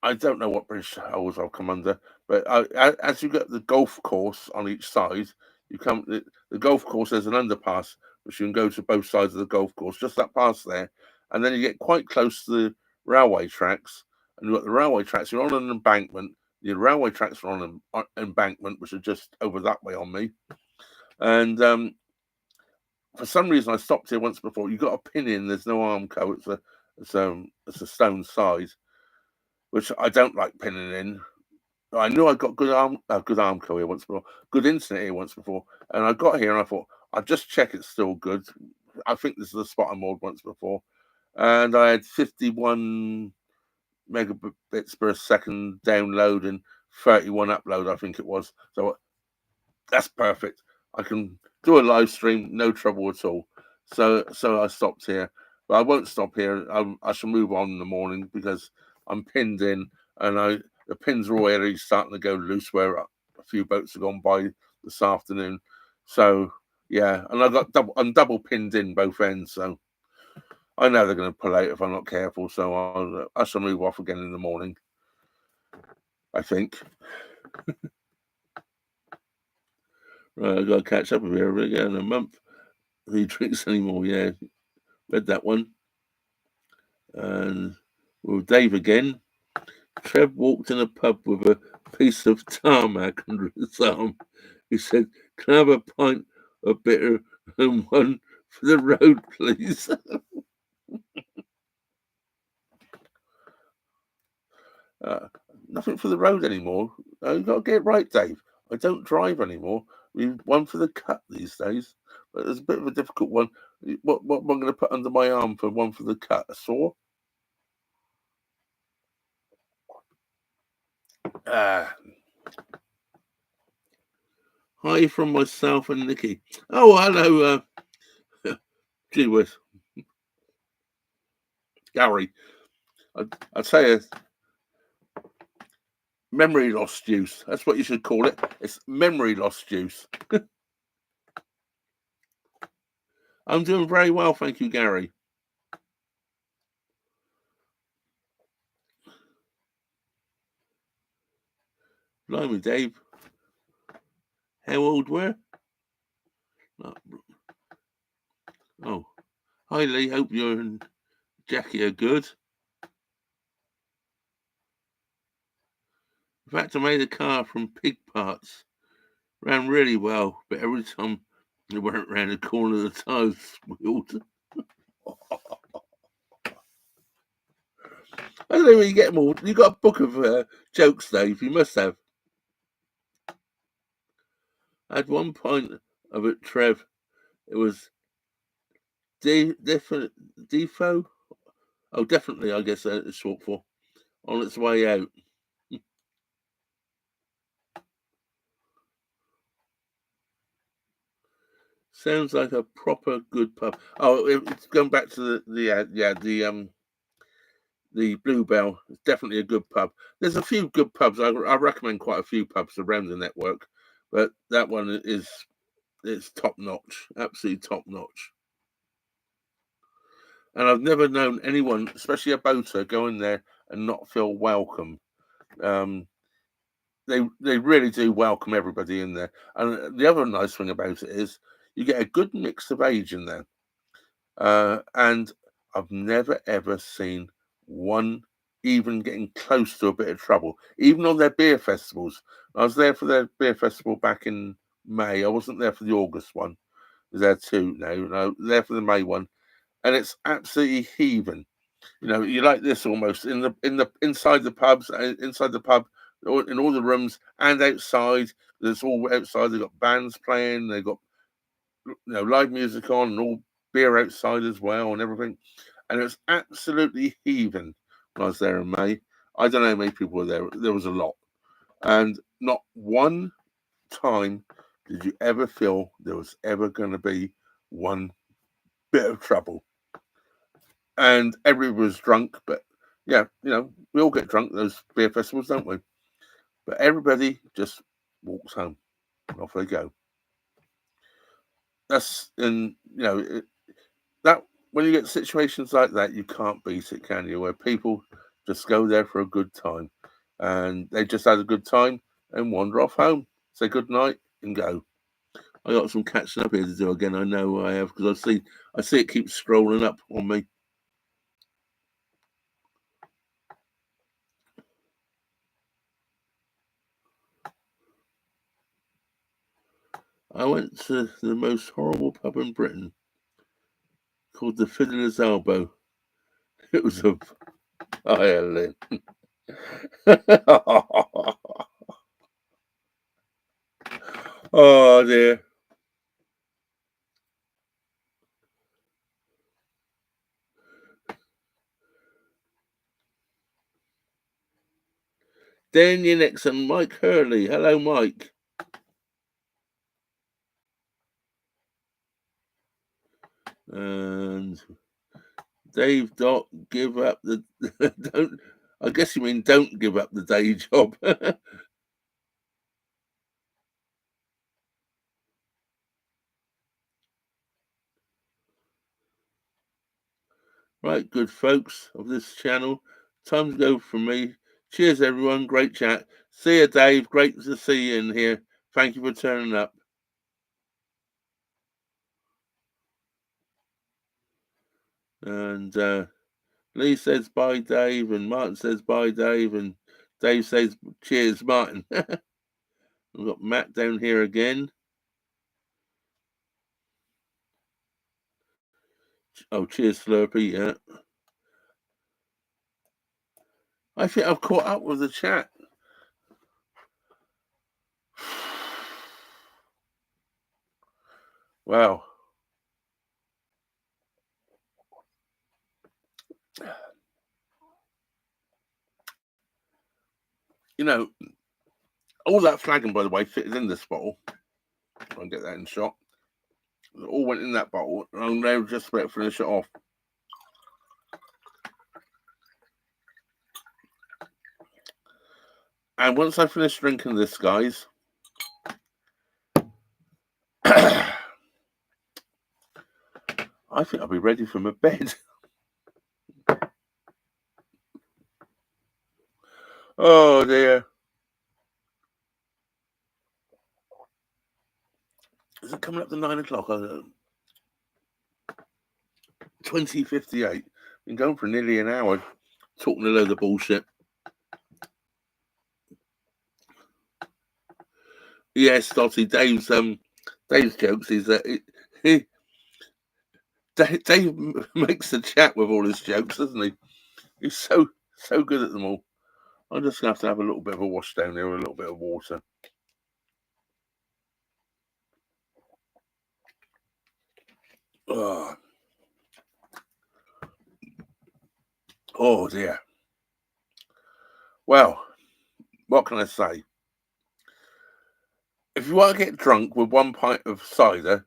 I don't know what bridge holes I'll come under, but as you get the golf course on each side, you come the golf course. There's an underpass which you can go to both sides of the golf course, just that pass there, and then you get quite close to the railway tracks. And you've got the railway tracks. You're on an embankment. The railway tracks are on an embankment, which are just over that way on me. And for some reason, I stopped here once before. You got a pin in. There's no Armco. It's a stone side, which I don't like pinning in. I knew I got good Armco here once before, good internet here once before, and I got here and I thought I'll just check it's still good. I think this is the spot I mauled once before, and I had 51 megabits per second download and 31 upload, I think it was. So that's perfect. I can do a live stream, no trouble at all. So I stopped here, but I won't stop here. I shall move on in the morning because I'm pinned in, and the pins are already starting to go loose where a few boats have gone by this afternoon. So yeah, and I'm double pinned in both ends, so I know they're going to pull out if I'm not careful. So I shall move off again in the morning, I think. Right, I've got to catch up with her again in a month. If he drinks anymore, yeah. Read that one. And with Dave again, Trev walked in a pub with a piece of tarmac under his arm. He said, "Can I have a pint of bitter and one for the road, please?" Nothing for the road anymore. You've got to get it right, Dave. I don't drive anymore. We one for the cut these days. But it's a bit of a difficult one. What am I going to put under my arm for one for the cut? A saw? Hi from myself and Nikki. Oh, hello, gee whiz. Gary. I'd say memory loss juice. That's what you should call it. It's memory loss juice. I'm doing very well, thank you, Gary. Blimey, Dave. How old were? Oh. Hi, Lee. Hope you and Jackie are good. In fact, I made a car from pig parts. Ran really well, but every time it went round the corner, the tyres squealed. I don't know where you get them all. You got a book of jokes, Dave. You must have. I had one pint of it, Trev. It was Defo. Oh, definitely. I guess it's short for on its way out. Sounds like a proper good pub. Oh, it's going back to the Bluebell. It's definitely a good pub. There's a few good pubs. I recommend quite a few pubs around the network, but that one it's top notch, absolutely top notch. And I've never known anyone, especially a boater, go in there and not feel welcome. They really do welcome everybody in there. And the other nice thing about it is you get a good mix of age in there. And I've never ever seen one even getting close to a bit of trouble, even on their beer festivals. I was there for their beer festival back in May. I wasn't there for the August one. I was there too now. No, there for the May one, and it's absolutely heaving. You know, you like this almost in the inside the pubs. Inside the pub, in all the rooms and outside. There's all outside. They've got bands playing. They've got live music on and all beer outside as well and everything. And it was absolutely heaving when I was there in May. I don't know how many people were there. There was a lot. And not one time did you ever feel there was ever going to be one bit of trouble. And everybody was drunk, but yeah, we all get drunk at those beer festivals, don't we? But everybody just walks home and off they go. That's, and that when you get situations like that, you can't beat it, can you? Where people just go there for a good time, and they just had a good time and wander off home, say good night and go. I got some catching up here to do again. I know I have, because I see it keeps scrolling up on me. I went to the most horrible pub in Britain called the Fiddler's Elbow. It was a violin. Oh dear. Daniel Nixon, Mike Hurley. Hello, Mike. And Dave Dot, give up the don't. I guess you mean don't give up the day job. Right, good folks of this channel. Time to go from me. Cheers, everyone. Great chat. See you, Dave. Great to see you in here. Thank you for turning up. And Lee says bye, Dave, and Martin says bye, Dave, and Dave says cheers, Martin. We've got Matt down here again. Oh, cheers, Slurpee. Yeah. I think I've caught up with the chat. Wow. All that flagon, by the way, fitted in this bottle. I'll get that in shot. It all went in that bottle, and I'm now just about to finish it off. And once I finish drinking this, guys, I think I'll be ready for my bed. Oh dear. Is it coming up to 9 o'clock? 20:58. Been going for nearly an hour talking a load of bullshit. Yes, Dottie, Dave's jokes is that Dave makes the chat with all his jokes, doesn't he? He's so good at them all. I'm just gonna have to have a little bit of a wash down there with a little bit of water. Oh dear. Well, what can I say? If you want to get drunk with 1 pint of cider,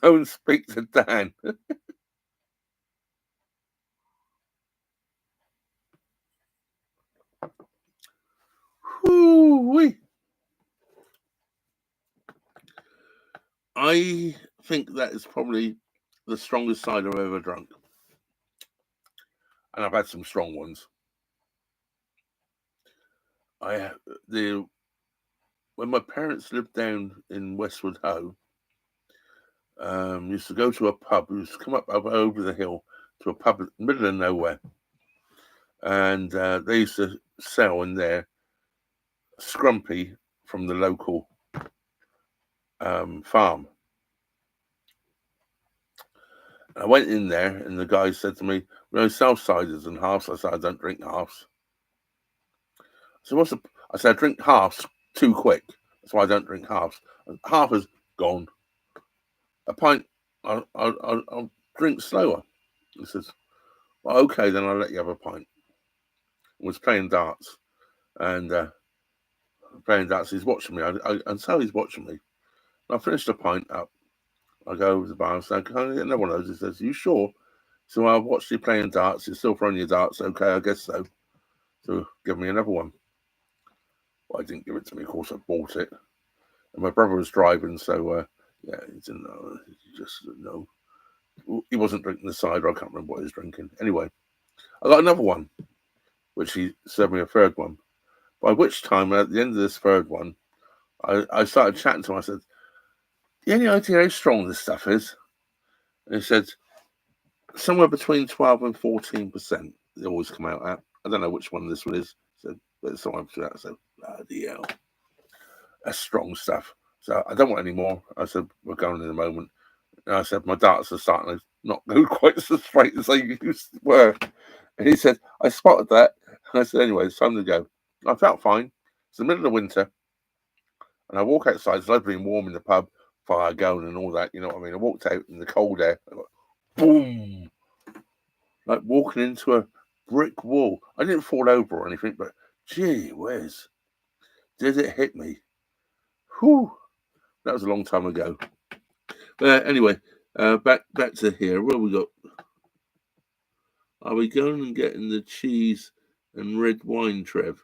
go and speak to Dan. Whoo-wee. I think that is probably the strongest cider I've ever drunk. And I've had some strong ones. When my parents lived down in Westwood Ho, used to go to a pub. We used to come up over the hill to a pub in the middle of nowhere, and they used to sell in there scrumpy from the local farm. I went in there, and the guy said to me, "We only sell ciders and halves." I said, "I don't drink halves." So I said, I drink halves too quick. That's why I don't drink halves. Half is gone. A pint, I'll drink slower. He says, well, okay, then I'll let you have a pint. I was playing darts, and he's watching me. And so he's watching me. I finished the pint up. I go over to the bar and say, can I get another one of those? He says, you sure? So I've watched you playing darts. You're still throwing your darts. Okay, I guess so. So give me another one. Well, I didn't give it to me. Of course, I bought it. And my brother was driving, so yeah, he didn't know. He just didn't know. He wasn't drinking the cider. I can't remember what he was drinking. Anyway, I got another one, which he served me a third one. By which time, at the end of this third one, I started chatting to him. I said, "Do you have any idea how strong this stuff is?" And he said, "Somewhere between 12 and 14%. They always come out at. I don't know which one this one is." So, but it's somewhere between that. So, bloody hell, that's strong stuff. So I don't want any more. I said, "We're going in a moment." And I said, "My darts are starting to not go quite so straight as they used to were." And he said, "I spotted that." And I said, "Anyway, it's time to go." I felt fine. It's the middle of winter. And I walk outside, it's lovely and warm in the pub, fire going and all that, you know what I mean? I walked out in the cold air, I got boom, like walking into a brick wall. I didn't fall over or anything, but gee whiz, did it hit me? Whew, that was a long time ago. But anyway, back to here. Where we got? Are we going and getting the cheese and red wine, Trev?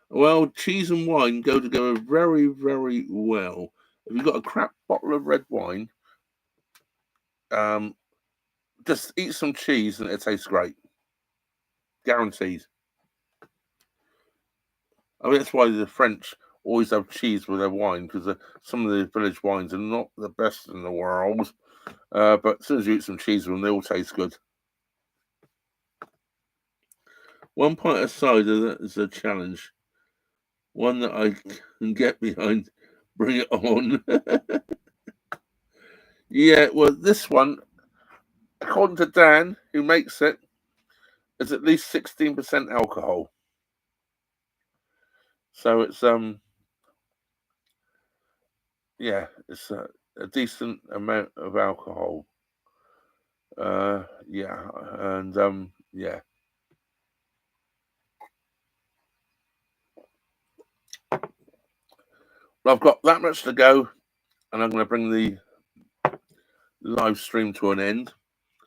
Well, cheese and wine go together very, very well. If you've got a crap bottle of red wine, just eat some cheese and it tastes great. Guaranteed. I mean, that's why the French always have cheese with their wine, because some of the village wines are not the best in the world. But as soon as you eat some cheese with them, they all taste good. One pint of cider, that is a challenge. One that I can get behind. Bring it on. Yeah, well, this one, according to Dan, who makes it, is at least 16% alcohol. So it's yeah, it's a decent amount of alcohol. Yeah, and yeah. Well, I've got that much to go, and I'm going to bring the live stream to an end.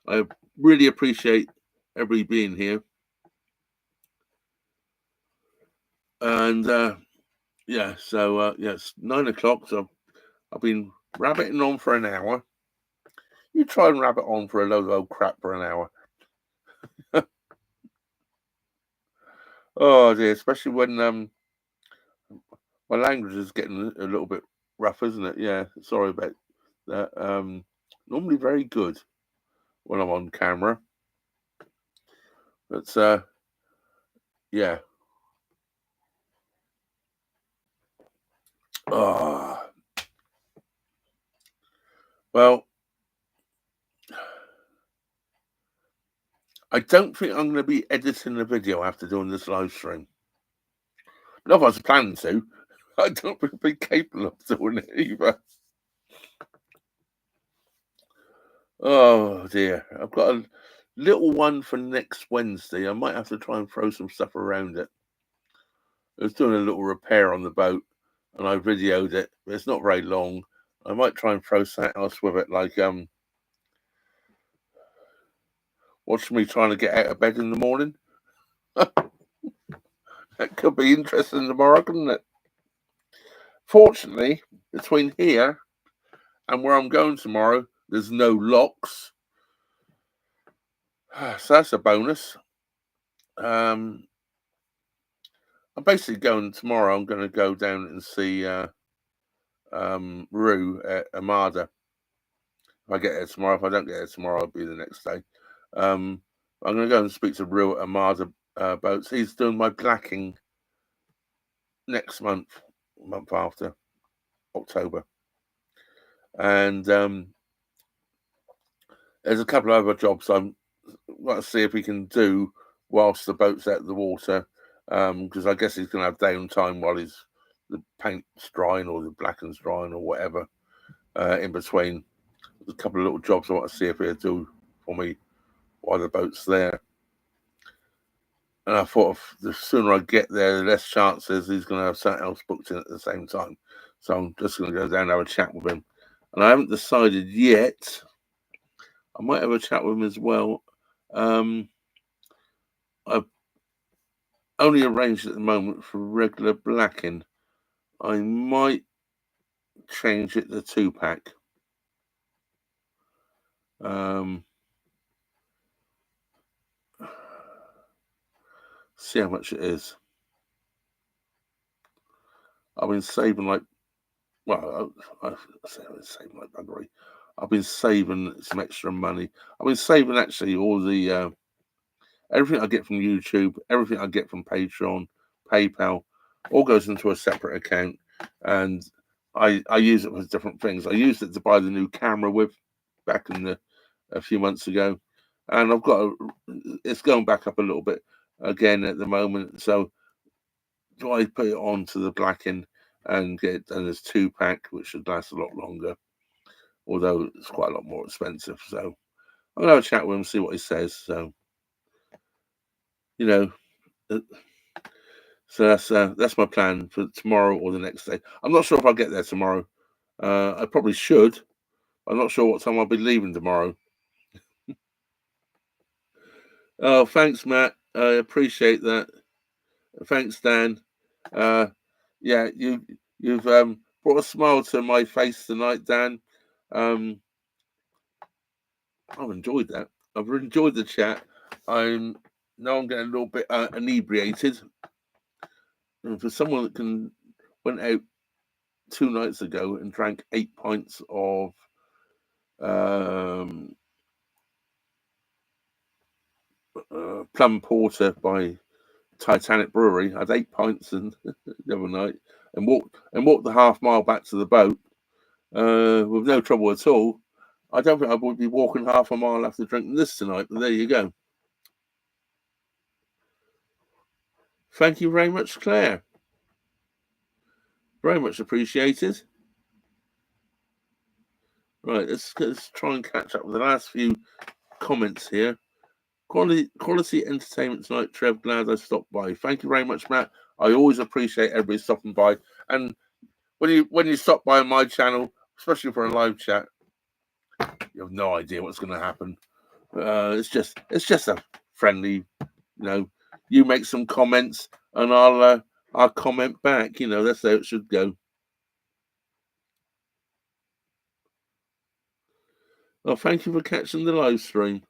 I really appreciate everybody being here, and yeah. So yeah, it's 9 o'clock. So I've been rabbiting on for an hour. You try and rabbit on for a load of old crap for an hour. Oh dear, especially when my language is getting a little bit rough, isn't it? Yeah, sorry about that. Normally very good when I'm on camera, but yeah. Oh, well, I don't think I'm going to be editing the video after doing this live stream. Not if I was planning to. I don't think I'll be capable of doing it either. Oh dear. I've got a little one for next Wednesday. I might have to try and throw some stuff around it. I was doing a little repair on the boat and I videoed it, but it's not very long. I might try and throw something else with it, like watch me trying to get out of bed in the morning. That could be interesting tomorrow, couldn't it? Fortunately, between here and where I'm going tomorrow, there's no locks. So that's a bonus. I'm basically going tomorrow. I'm going to go down and see Rue at Armada. If I get there tomorrow, if I don't get there tomorrow, I'll be the next day. I'm going to go and speak to Rue at Armada Boats. He's doing my blacking next month after October, and there's a couple of other jobs I'm got to see if we can do whilst the boat's out of the water. because I guess he's going to have downtime while the paint's drying or the blacken's drying or whatever. In between, there's a couple of little jobs I want to see if he'll do for me while the boat's there. And I thought the sooner I get there, the less chances he's going to have something else booked in at the same time. So I'm just going to go down and have a chat with him. And I haven't decided yet. I might have a chat with him as well. I've only arranged at the moment for regular blacking. I might change it to 2-pack. See how much it is. I've been saving I say I've been saving like buggery. I've been saving some extra money. I've been saving actually all the everything I get from YouTube, everything I get from Patreon, PayPal, all goes into a separate account, and I use it for different things. I used it to buy the new camera with back in a few months ago, and it's going back up a little bit again at the moment. So do I put it on to the blacking and get it done as 2-pack, which should last a lot longer, although it's quite a lot more expensive. So I'm gonna have a chat with him, see what he says. So so that's my plan for tomorrow or the next day. I'm not sure if I'll get there tomorrow. I probably should. I'm not sure what time I'll be leaving tomorrow. Oh, thanks, Matt. I appreciate that. Thanks, Dan. Yeah, you've brought a smile to my face tonight, Dan. I've enjoyed that. I've enjoyed the chat. I'm getting a little bit inebriated. And for someone that went out 2 nights ago and drank 8 pints of plum porter by Titanic Brewery. I had 8 pints the other night and walked the half mile back to the boat with no trouble at all. I don't think I would be walking half a mile after drinking this tonight, but there you go. Thank you very much, Claire. Very much appreciated. Right, let's try and catch up with the last few comments here. Quality entertainment tonight, Trev. Glad I stopped by. Thank you very much, Matt. I always appreciate everybody stopping by. And when you stop by on my channel, especially for a live chat, you have no idea what's going to happen. It's just a friendly, you make some comments and I'll comment back. That's how it should go. Well, thank you for catching the live stream.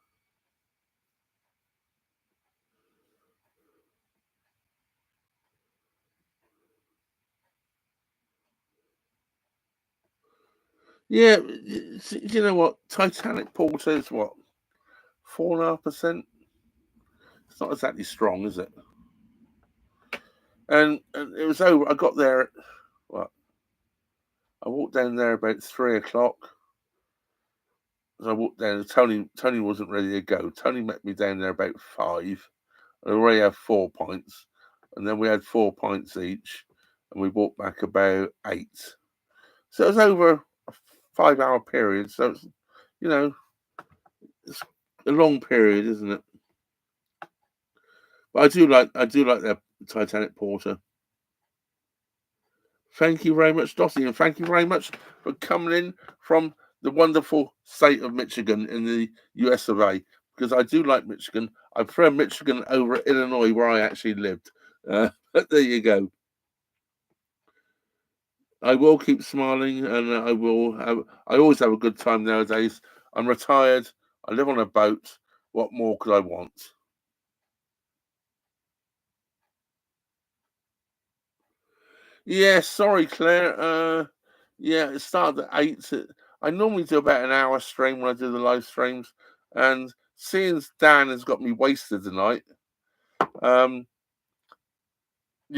Yeah, you know what? Titanic Porter is what? 4.5%? It's not exactly strong, is it? And it was over. I got there at what? I walked down there about 3 o'clock. As I walked down, Tony wasn't ready to go. Tony met me down there about 5. I already had 4 pints, and then we had 4 pints each, and we walked back about 8. So it was over a 5-hour period. So it's it's a long period, isn't it? But I do like their Titanic Porter. Thank you very much, Dottie, and thank you very much for coming in from the wonderful state of Michigan in the US of A. Because I do like Michigan. I prefer Michigan over Illinois, where I actually lived. But there you go. I will keep smiling, and I always have a good time nowadays. I'm retired. I live on a boat. What more could I want? Yeah, sorry, Claire. Yeah, it started at 8. I normally do about an hour stream when I do the live streams, and seeing Dan has got me wasted tonight. You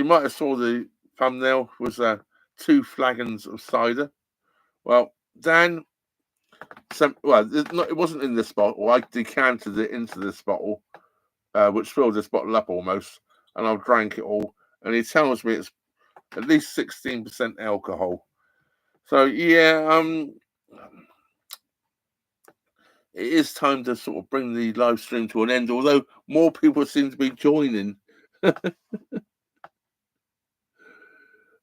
might have saw the thumbnail was 2 flagons of cider. Well, Dan, it wasn't in this bottle. I decanted it into this bottle, which filled this bottle up almost. and I've drank it all, and he tells me it's at least 16% alcohol. So yeah, it is time to sort of bring the live stream to an end, although more people seem to be joining.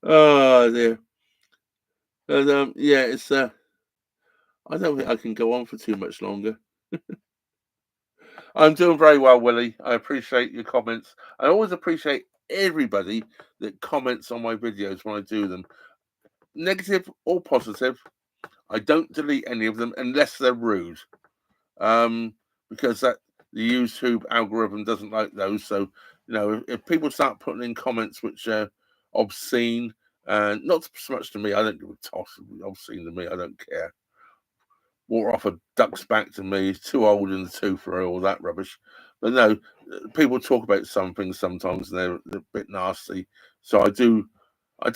Oh dear. And yeah, it's I don't think I can go on for too much longer. I'm doing very well, Willie. I appreciate your comments. I always appreciate everybody that comments on my videos when I do them, negative or positive. I don't delete any of them unless they're rude, because that the YouTube algorithm doesn't like those. So if people start putting in comments which are obscene, not so much to me, I don't give a toss. Obscene to me, I don't care. Water off a duck's back to me. He's too old in the tooth for all that rubbish. But no, people talk about some things sometimes and they're a bit nasty. So I don't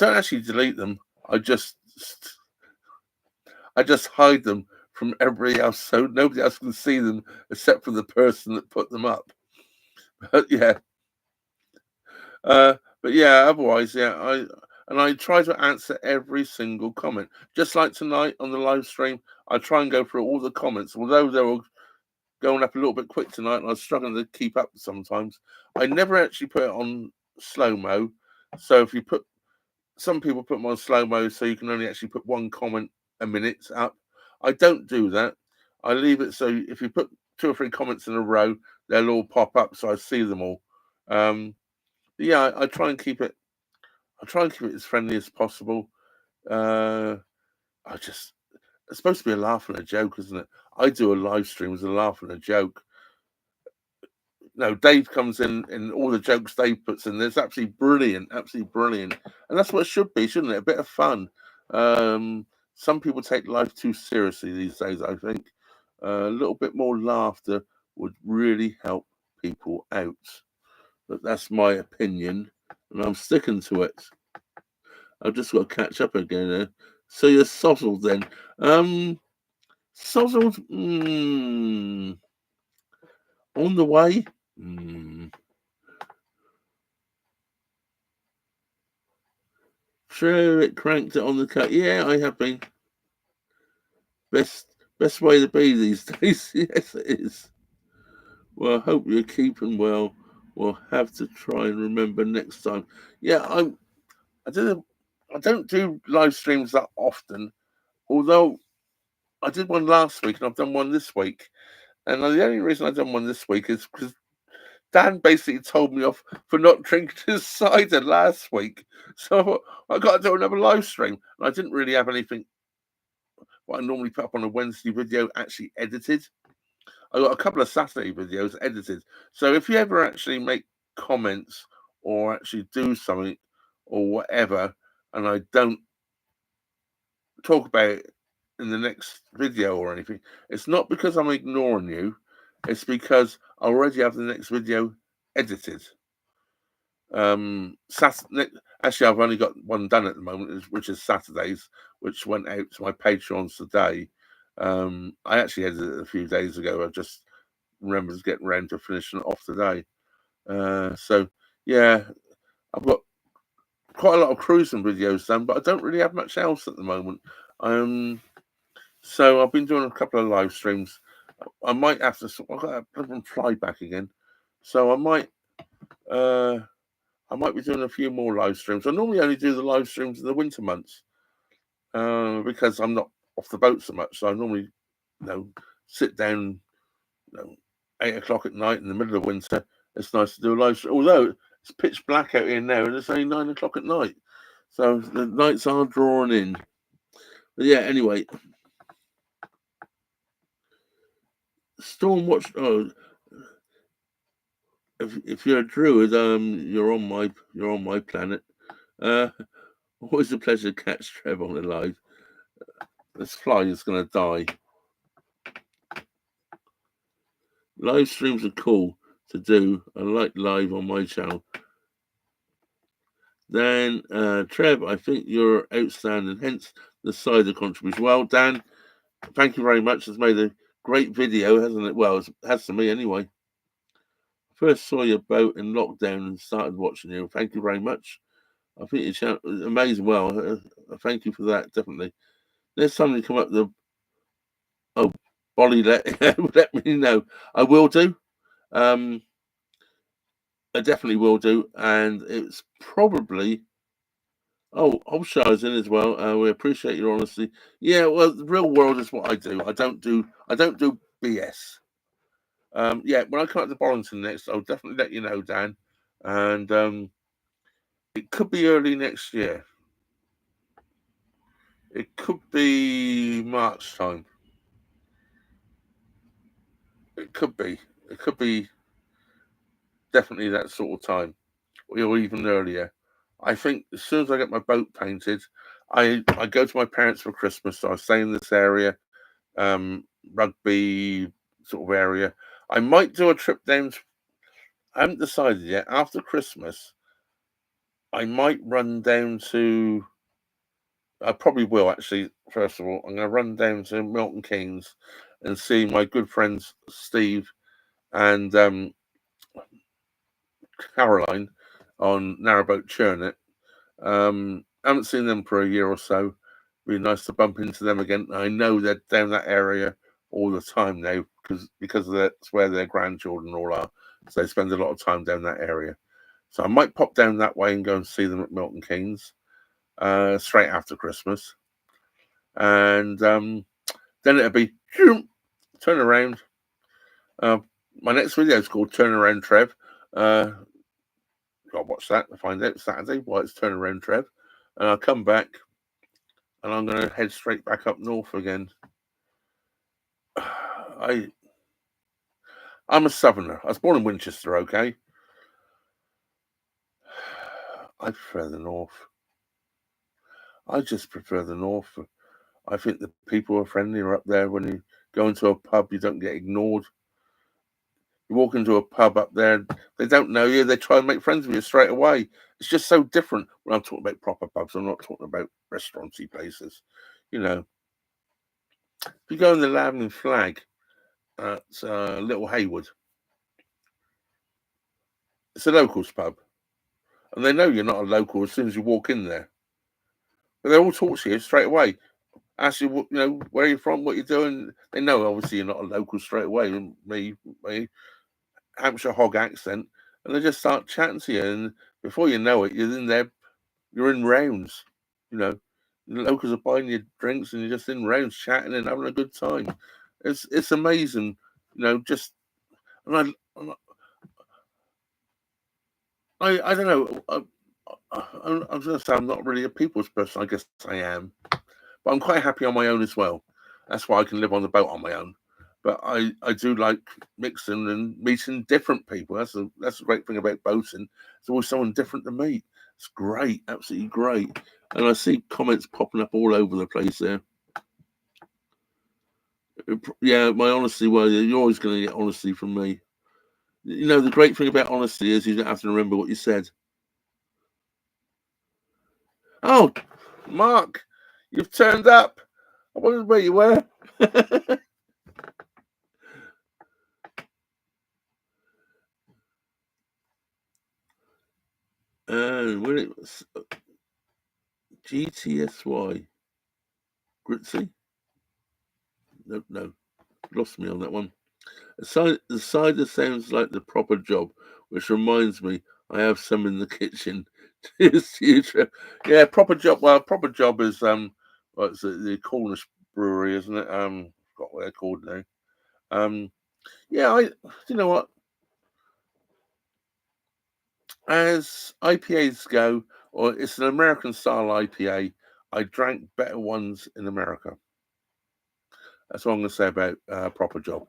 actually delete them. I just hide them from everybody else so nobody else can see them except for the person that put them up. But yeah. But yeah, otherwise, yeah, I try to answer every single comment. Just like tonight on the live stream, I try and go through all the comments, although they're all going up a little bit quick tonight, and I was struggling to keep up sometimes. I never actually put it on slow mo. So if you put some people put them on slow mo, so you can only actually put one comment a minute up. I don't do that. I leave it so if you put 2 or 3 comments in a row, they'll all pop up, so I see them all. Yeah, I try and keep it. I try and keep it as friendly as possible. It's supposed to be a laugh and a joke, isn't it? I do a live stream as a laugh and a joke. No, Dave comes in and all the jokes Dave puts in. There's absolutely brilliant, and that's what it should be, shouldn't it? A bit of fun. Some people take life too seriously these days. I think a little bit more laughter would really help people out. But that's my opinion, and I'm sticking to it. I've just got to catch up again. So you're sozzled then. Sozzled on the way. Sure, it cranked it on the cut. Yeah, I have been. Best way to be these days. Yes, it is. Well, I hope you're keeping well. We'll have to try and remember next time. Yeah, I don't do live streams that often. Although I did one last week and I've done one this week. And the only reason I've done one this week is because Dan basically told me off for not drinking his cider last week. So I got to do another live stream. And I didn't really have anything what I normally put up on a Wednesday video actually edited. I got a couple of Saturday videos edited. So if you ever actually make comments or actually do something or whatever, and I don't talk about it in the next video or anything, it's not because I'm ignoring you. It's because I already have the next video edited. Actually, I've only got one done at the moment, which is Saturdays, which went out to my Patreons today. I actually edited it a few days ago. I just remembered getting around to finishing it off today. So yeah, I've got quite a lot of cruising videos done, but I don't really have much else at the moment. So I've been doing a couple of live streams. I might have to. I've got to fly back again, so I might be doing a few more live streams. I normally only do the live streams in the winter months because I'm not off the boat so much. So I normally, sit down, 8 o'clock at night in the middle of winter. It's nice to do a live stream. Although it's pitch black out here now, and it's only 9 o'clock at night, so the nights are drawing in. But yeah, anyway, Stormwatch. Oh, if you're a druid, you're on my planet. Always a pleasure to catch Trev on the live. This fly is going to die. Live streams are cool to do. I like live on my channel. Then, Trev, I think you're outstanding. Hence the cider contribution. Well, Dan, thank you very much. It's made a great video, hasn't it? Well, it has to me anyway. I First saw your boat in lockdown and started watching you. Thank you very much. I think it's amazing. Well, thank you for that. Definitely. There's something come up. Oh, Bolly, let me know. I will do. Um, I definitely will do, and it's probably. Oh, Holshire's in as well. We appreciate your honesty. Yeah, well, the real world is what I do. I don't do BS. Yeah, when I come up to Bollington next, I'll definitely let you know, Dan. And it could be early next year. It could be March time. It could be. It could be definitely that sort of time, or even earlier. I think as soon as I get my boat painted, I go to my parents for Christmas. So I stay in this area, rugby sort of area. I might do a trip down. I haven't decided yet. After Christmas, I might run down to. I probably will actually. First of all, I'm going to run down to Milton Keynes and see my good friends Steve and Caroline on Narrowboat Churnet. I haven't seen them for a year or so. Be nice to bump into them again. I know they're down that area all the time now because that's where their grandchildren all are. So they spend a lot of time down that area. So I might pop down that way and go and see them at Milton Keynes straight after Christmas. And then it'll be turn around. My next video is called Turn Around Trev. I'll watch that and find out Saturday why it's Turn Around Trev. And I'll come back and I'm going to head straight back up north again. I'm a southerner. I was born in Winchester, okay? I prefer the north. I just prefer the north. I think the people are friendlier up there. When you go into a pub, you don't get ignored. You walk into a pub up there, they don't know you. They try and make friends with you straight away. It's just so different when I'm talking about proper pubs. I'm not talking about restauranty places. You know, if you go in the Lamb and Flag at Little Haywood, it's a locals pub. And they know you're not a local as soon as you walk in there. But they all talk to you straight away. Ask you, where you're from, what you're doing. They know, obviously, you're not a local straight away. Me, Hampshire hog accent. And they just start chatting to you. And before you know it, you're in there. You're in rounds. You know, the locals are buying you drinks and you're just in rounds chatting and having a good time. It's amazing. Just... And I don't know. I was going to say I'm not really a people's person. I guess I am, but I'm quite happy on my own as well. That's why I can live on the boat on my own. But I do like mixing and meeting different people. That's a great thing about boating. There's always someone different to meet. It's great, absolutely great. And I see comments popping up all over the place there. Yeah, my honesty. Well, you're always going to get honesty from me. The great thing about honesty is you don't have to remember what you said. Oh, Mark, you've turned up. I wondered where you were. When it was GTSY. Gritzy? No. Lost me on that one. The cider sounds like the proper job, which reminds me I have some in the kitchen. Yeah, proper job. Well, proper job is it's the Cornish brewery, isn't it? Forgot what they're called now. Yeah, you know what? As IPAs go, or it's an American style IPA, I drank better ones in America. That's what I'm going to say about proper job.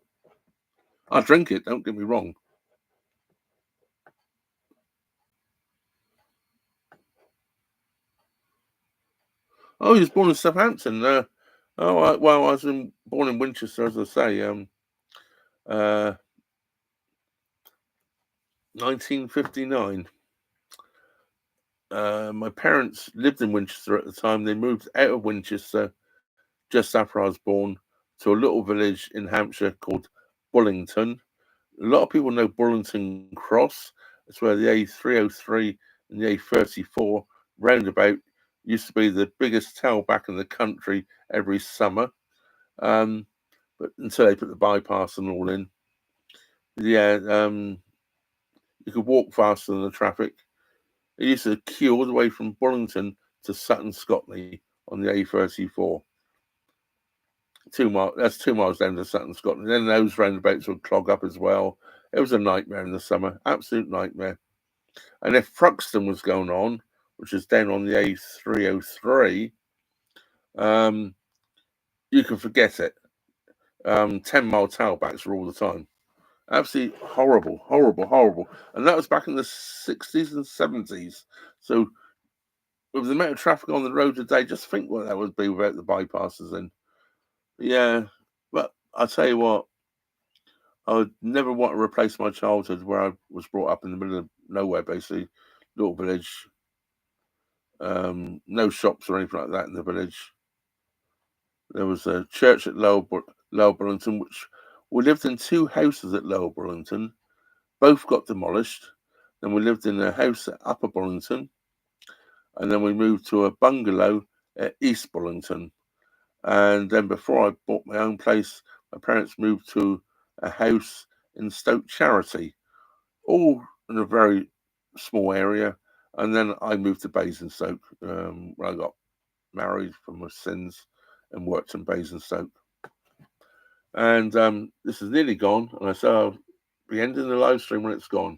I drink it. Don't get me wrong. Oh, he was born in Southampton. Well, I was born in Winchester, as I say. 1959. My parents lived in Winchester at the time. They moved out of Winchester just after I was born to a little village in Hampshire called Bullington, A lot of people know Burlington Cross. It's where the A303 and the A34 roundabout used to be the biggest tailback in the country every summer. Um, but until they put the bypass and all in, yeah, you could walk faster than the traffic. It used to queue all the way from Burlington to Sutton, Scotland on the A34. 2 miles. That's 2 miles down to Sutton, Scotland. Then those roundabouts would clog up as well. It was a nightmare in the summer, absolute nightmare. And if Fruxton was going on, which is down on the A303, um, you can forget it. 10-mile tailbacks were all the time. Absolutely horrible, horrible, horrible. And that was back in the 60s and 70s. So with the amount of traffic on the road today, just think what that would be without the bypasses in. Yeah, but I'll tell you what, I would never want to replace my childhood where I was brought up in the middle of nowhere, basically, little village, no shops or anything like that in the village. There was a church at Lower Burlington, which we lived in two houses at Lower Burlington. Both got demolished. Then we lived in a house at Upper Burlington, and then we moved to a bungalow at East Burlington. And then before I bought my own place, my parents moved to a house in Stoke Charity, all in a very small area. And then I moved to Basingstoke, where I got married for my sins and worked in Basingstoke. And this is nearly gone, and I said I'll be ending the live stream when it's gone.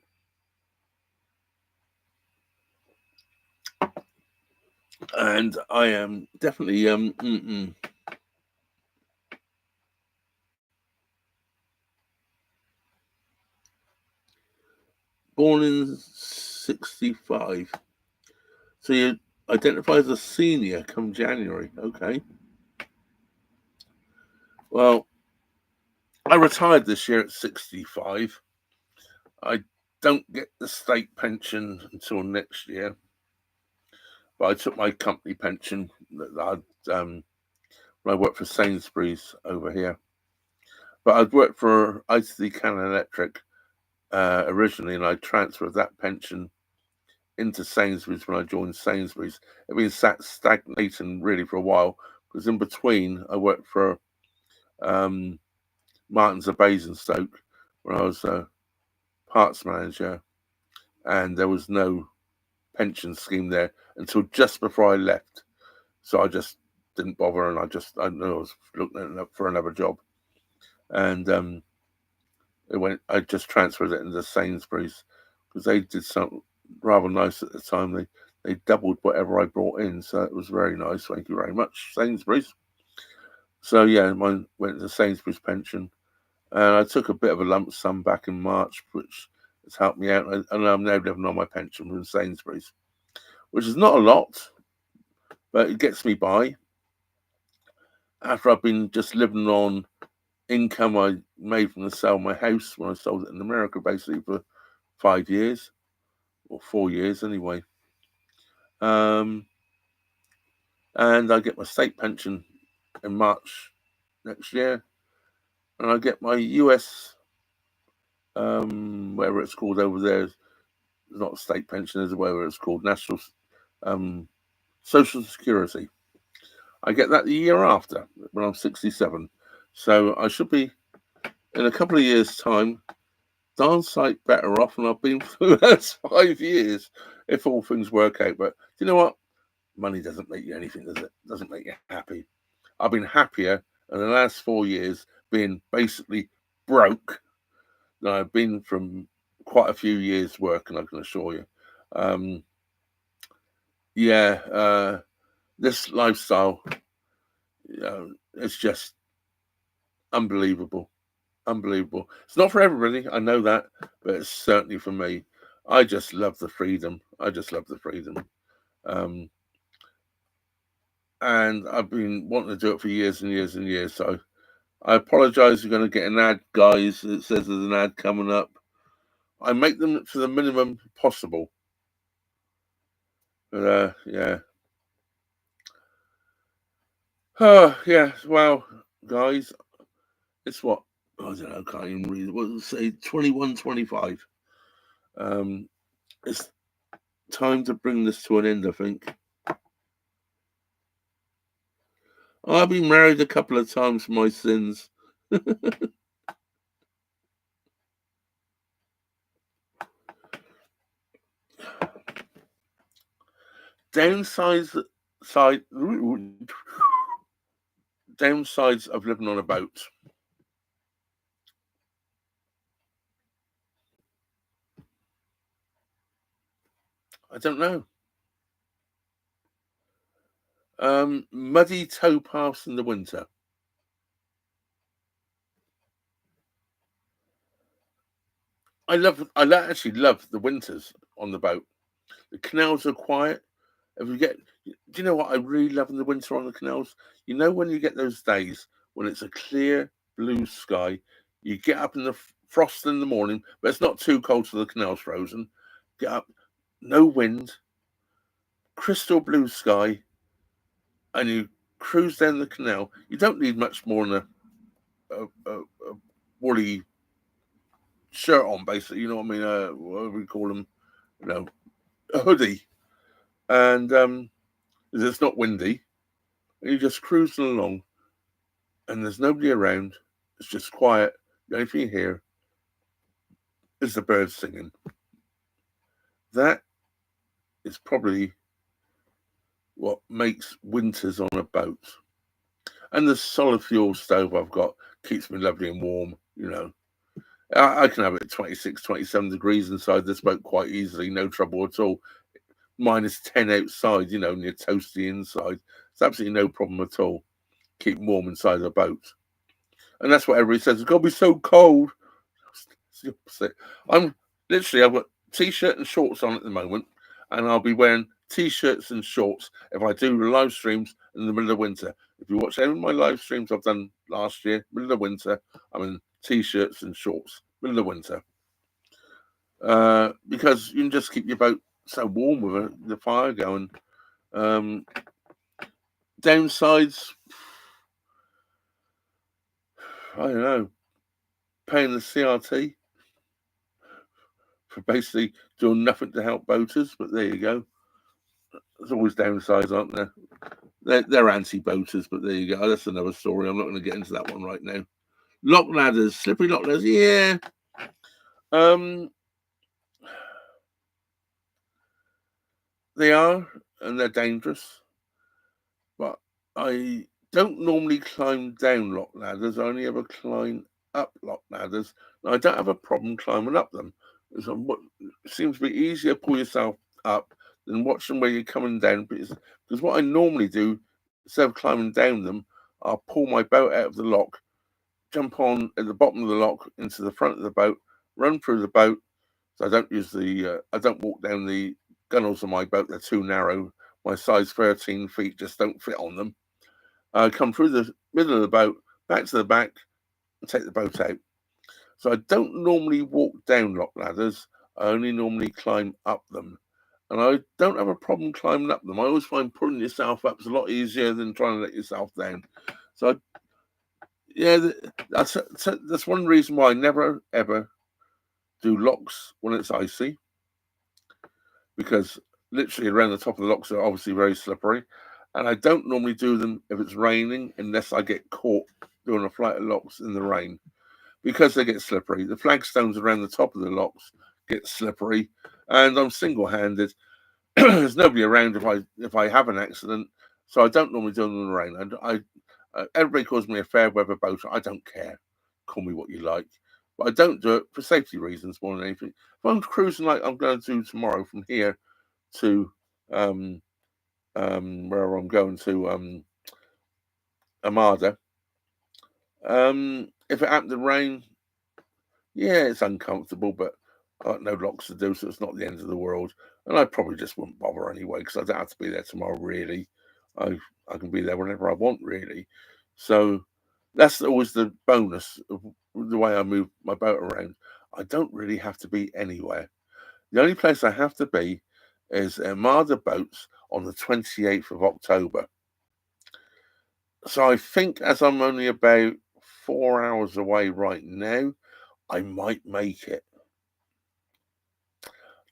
And I am definitely born in 65. So you identify as a senior come January. Okay. Well, I retired this year at 65. I don't get the state pension until next year, but I took my company pension that I'd when I worked for Sainsbury's over here. But I'd worked for ITC Canal Electric originally, and I transferred that pension into Sainsbury's when I joined Sainsbury's. It'd been sat stagnating really for a while because in between I worked for Martin's of Basingstoke, where I was a parts manager, and there was no pension scheme there until just before I left. So I just didn't bother, and I knew I was looking for another job, and I just transferred it into Sainsbury's because they did something rather nice at the time. They doubled whatever I brought in, so it was very nice. Thank you very much, Sainsbury's. So yeah, mine went to Sainsbury's pension, and I took a bit of a lump sum back in March, which has helped me out, and I'm now living on my pension from Sainsbury's, which is not a lot, but it gets me by. After I've been just living on income I made from the sale of my house when I sold it in America, basically for 5 years or 4 years anyway. And I get my state pension in March next year, and I get my US, whatever it's called over there, it's not state pension, is whatever it's called, National Social Security. I get that the year after when I'm 67. So I should be, in a couple of years' time, darn sight better off than I've been for the last 5 years if all things work out. But do you know what? Money doesn't make you anything, does it? It doesn't make you happy. I've been happier in the last 4 years being basically broke than I've been from quite a few years' work, and I can assure you. This lifestyle, it's just unbelievable. Unbelievable. It's not for everybody, I know that, but it's certainly for me. I just love the freedom. I just love the freedom. Um, and I've been wanting to do it for years and years and years. So I apologize. You're going to get an ad, guys. It says there's an ad coming up. I make them for the minimum possible. But yeah. Oh, yeah. Well, guys, it's what? I don't know, I can't even read it. What does it say? 21:25. It's time to bring this to an end, I think. I've been married a couple of times for my sins. Downsides side downsides of living on a boat. I don't know. Muddy towpaths in the winter. Actually love the winters on the boat. The canals are quiet. If you get, do you know what I really love in the winter on the canals? You know when you get those days when it's a clear blue sky, you get up in the frost in the morning, but it's not too cold so the canal's frozen. Get up, no wind, crystal blue sky, and you cruise down the canal. You don't need much more than a woolly shirt on, basically. You know what I mean? What do we call them? You know, a hoodie, and it's not windy. And you're just cruising along, and there's nobody around. It's just quiet. The only thing you hear is the birds singing. That is probably what makes winters on a boat. And the solid fuel stove I've got keeps me lovely and warm. You know, I can have it at 26, 27 degrees inside this boat quite easily, no trouble at all. -10 outside, you know, and you're toasty inside. It's absolutely no problem at all. Keep warm inside the boat. And that's what everybody says. It's got to be so cold. It's the opposite. I've got t-shirt and shorts on at the moment, and I'll be wearing t-shirts and shorts if I do live streams in the middle of winter. If you watch any of my live streams I've done last year, middle of winter, I'm in t-shirts and shorts, middle of winter. Because you can just keep your boat so warm with the fire going. Downsides, I don't know, paying the CRT for basically doing nothing to help boaters, but there you go. There's always downsides, aren't there? They're anti-boaters, but there you go. That's another story. I'm not going to get into that one right now. Lock ladders, slippery lock ladders, yeah. They are, and they're dangerous. But I don't normally climb down lock ladders. I only ever climb up lock ladders. And I don't have a problem climbing up them. So what seems to be easier to pull yourself up than watching where you're coming down. Because what I normally do, instead of climbing down them, I'll pull my boat out of the lock, jump on at the bottom of the lock into the front of the boat, run through the boat. So I don't walk down the gunnels of my boat. They're too narrow. My size 13 feet just don't fit on them. Come through the middle of the boat, back to the back, and take the boat out. So I don't normally walk down lock ladders. I only normally climb up them. And I don't have a problem climbing up them. I always find pulling yourself up is a lot easier than trying to let yourself down. So, yeah, that's one reason why I never, ever do locks when it's icy. Because literally around the top of the locks are obviously very slippery. And I don't normally do them if it's raining unless I get caught doing a flight of locks in the rain because they get slippery. The flagstones around the top of the locks get slippery, and I'm single-handed. There's nobody around if I have an accident, so I don't normally do them in the rain. Everybody calls me a fair weather boater. I don't care. Call me what you like, but I don't do it for safety reasons more than anything. If I'm cruising like I'm going to do tomorrow from here to where I'm going to Armada. If it happened to rain, yeah, it's uncomfortable, but I got no locks to do, so it's not the end of the world. And I probably just wouldn't bother anyway because I don't have to be there tomorrow. Really, I can be there whenever I want. Really, so that's always the bonus of the way I move my boat around. I don't really have to be anywhere. The only place I have to be is Armada Boats on the 28th of October. So I think as I'm only about 4 hours away right now. I might make it.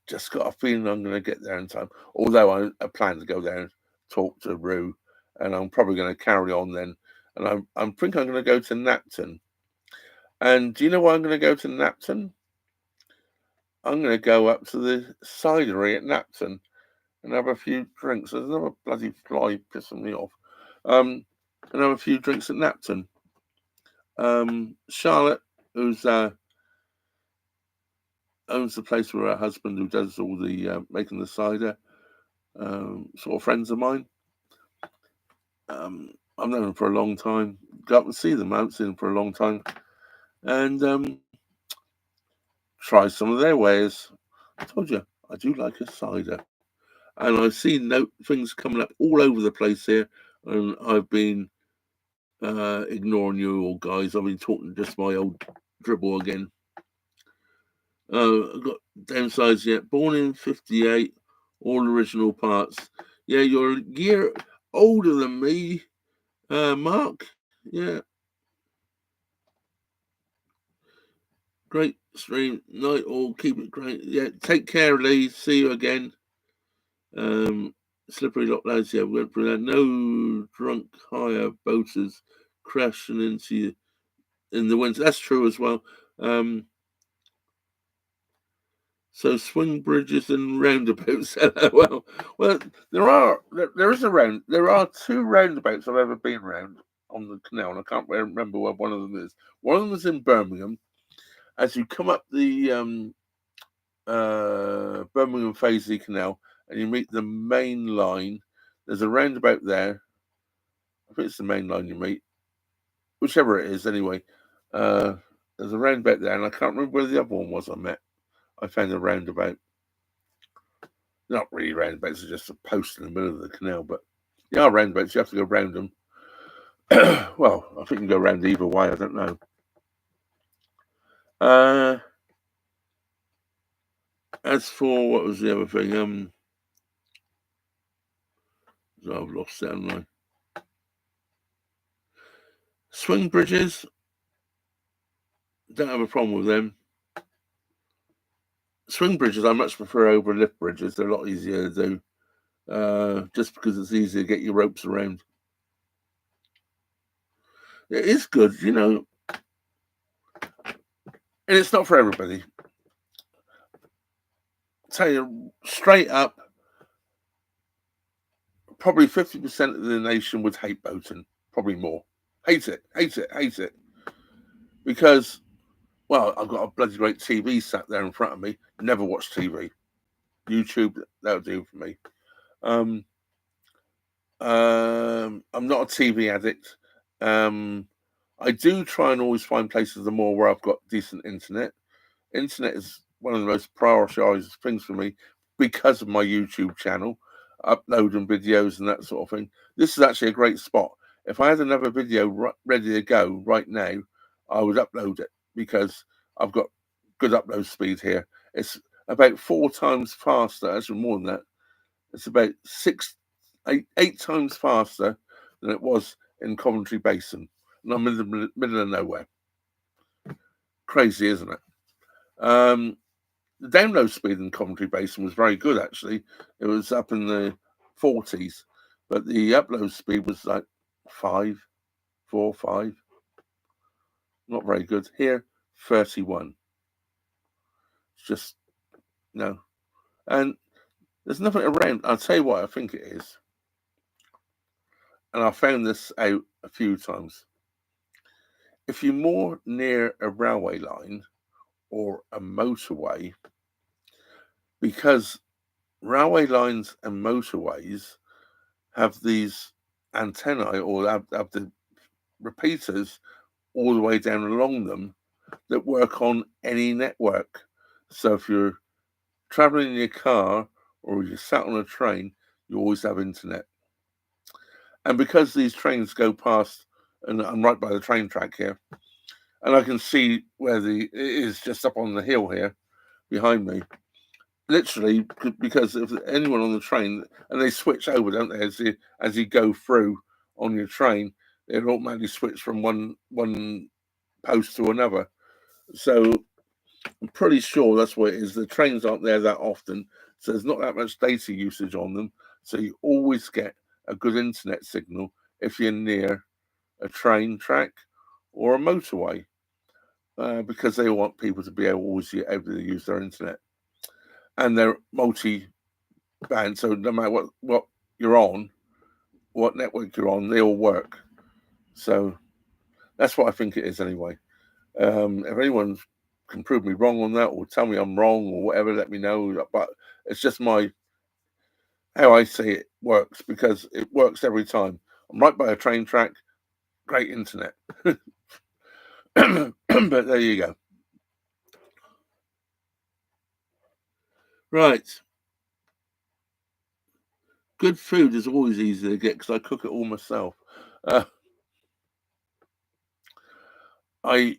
Just got a feeling I'm going to get there in time. Although I plan to go there and talk to Rue, and I'm probably going to carry on then. And I think I'm going to go to Napton. And do you know why I'm going to go to Napton? I'm going to go up to the cidery at Napton and have a few drinks. There's another bloody fly pissing me off. And have a few drinks at Napton. Charlotte, who's owns the place with her husband, who does all the making the cider, sort of friends of mine. I've known them for a long time. Go up and see them. I haven't seen them for a long time. And try some of their wares. I told you, I do like a cider. And I see things coming up all over the place here. And I've been ignoring you all, guys. I've been talking just my old dribble again. I've got downsides yet. Born in 58, all original parts. Yeah, you're a year older than me, Mark. Yeah. Great stream. Night all. Keep it great. Yeah, take care, Lee. See you again. Slippery lock lads. Yeah, we went through that. No drunk hire boaters crashing into you in the winter. That's true as well. So swing bridges and roundabouts. Well, there are 2 roundabouts I've ever been around on the canal, and I can't remember where one of them is. One of them is in Birmingham. As you come up the Birmingham Fazeley Canal and you meet the main line, there's a roundabout there. I think it's the main line you meet, whichever it is. Anyway, there's a roundabout there, and I can't remember where the other one was I met. I found a roundabout. Not really roundabouts, it's just a post in the middle of the canal, but they are roundabouts. You have to go round them. Well, I think you can go round either way. I don't know. As for what was the other thing? I've lost it, haven't I? Swing bridges. Don't have a problem with them. Swing bridges I much prefer over lift bridges. They're a lot easier to do, just because it's easier to get your ropes around. It is good, you know, and it's not for everybody. Tell you straight up, probably 50% of the nation would hate boating, probably more. Hate it. Because, well, I've got a bloody great TV sat there in front of me. Never watch TV. YouTube, that'll do for me. I'm not a TV addict. I do try and always find places where I've got decent internet. Internet is one of the most prioritized things for me because of my YouTube channel, uploading videos and that sort of thing. This is actually a great spot. If I had another video ready to go right now, I would upload it because I've got good upload speed here. It's about 4 times faster, actually more than that. It's about 8 times faster than it was in Coventry Basin. And I'm in the middle of nowhere. Crazy, isn't it? The download speed in Coventry Basin was very good, actually. It was up in the 40s, but the upload speed was like 4, 5. Not very good. Here, 31. It's just, no. And there's nothing around. I'll tell you what I think it is. And I found this out a few times. If you're more near a railway line or a motorway, because railway lines and motorways have these antennae or have the repeaters all the way down along them that work on any network. So if you're traveling in your car or you're sat on a train, you always have internet. And because these trains go past, and I'm right by the train track here, and I can see where it is just up on the hill here behind me. Literally, because if anyone on the train, and they switch over, don't they, as you go through on your train, it automatically switch from one post to another. So I'm pretty sure that's what it is. The trains aren't there that often, so there's not that much data usage on them. So you always get a good internet signal if you're near a train track or a motorway, because they want people to be able to use their internet. And they're multi-band, so no matter what you're on, what network you're on, they all work. So that's what I think it is anyway. If anyone can prove me wrong on that or tell me I'm wrong or whatever, let me know. But it's just how I say it works, because it works every time. I'm right by a train track, great internet. But there you go. Right. Good food is always easy to get because I cook it all myself. Uh, I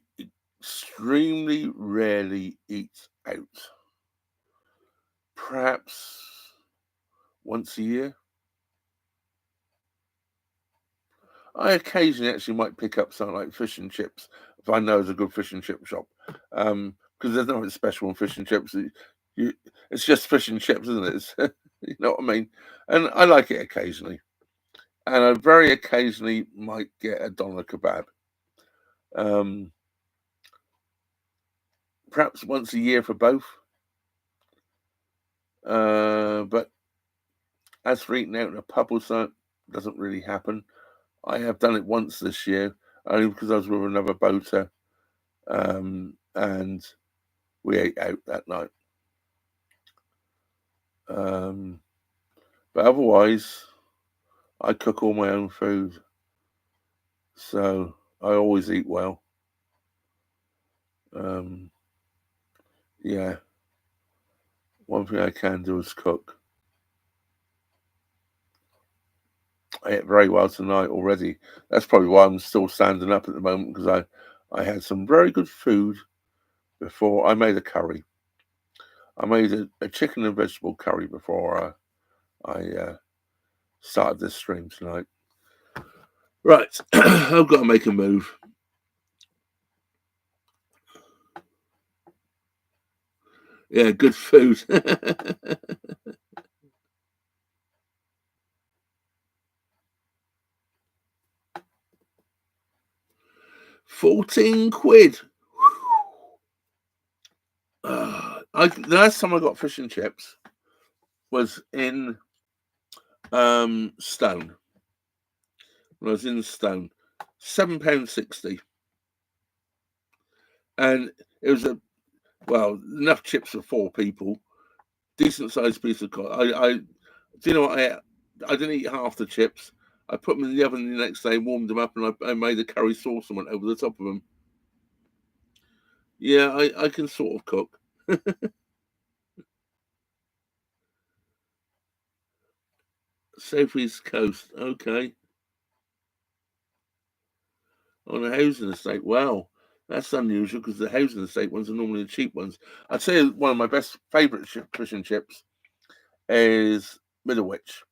extremely rarely eat out. Perhaps once a year. I occasionally actually might pick up something like fish and chips if I know there's a good fish and chip shop. Because there's nothing special in fish and chips. It's just fish and chips, isn't it? You know what I mean? And I like it occasionally. And I very occasionally might get a doner kebab. Perhaps once a year for both. But as for eating out in a pub or something, doesn't really happen. I have done it once this year, only because I was with another boater, and we ate out that night. But otherwise, I cook all my own food, so I always eat well. Yeah, one thing I can do is cook. I ate very well tonight already. That's probably why I'm still standing up at the moment, because I had some very good food before I made a curry. I made a chicken and vegetable curry before I started this stream tonight. Right, I've got to make a move. Yeah, good food. 14 quid. The last time I got fish and chips was in Stone. When I was in Stone, £7.60, and it was enough chips for 4 people, decent sized piece of cod. I do you know what I ate? I didn't eat half the chips. I put them in the oven the next day, warmed them up, and I made a curry sauce and went over the top of them. Yeah, I can sort of cook. South East Coast, okay. On a housing estate, wow, that's unusual because the housing estate ones are normally the cheap ones. I'd say one of my best favourite fish and chips is Middlewich.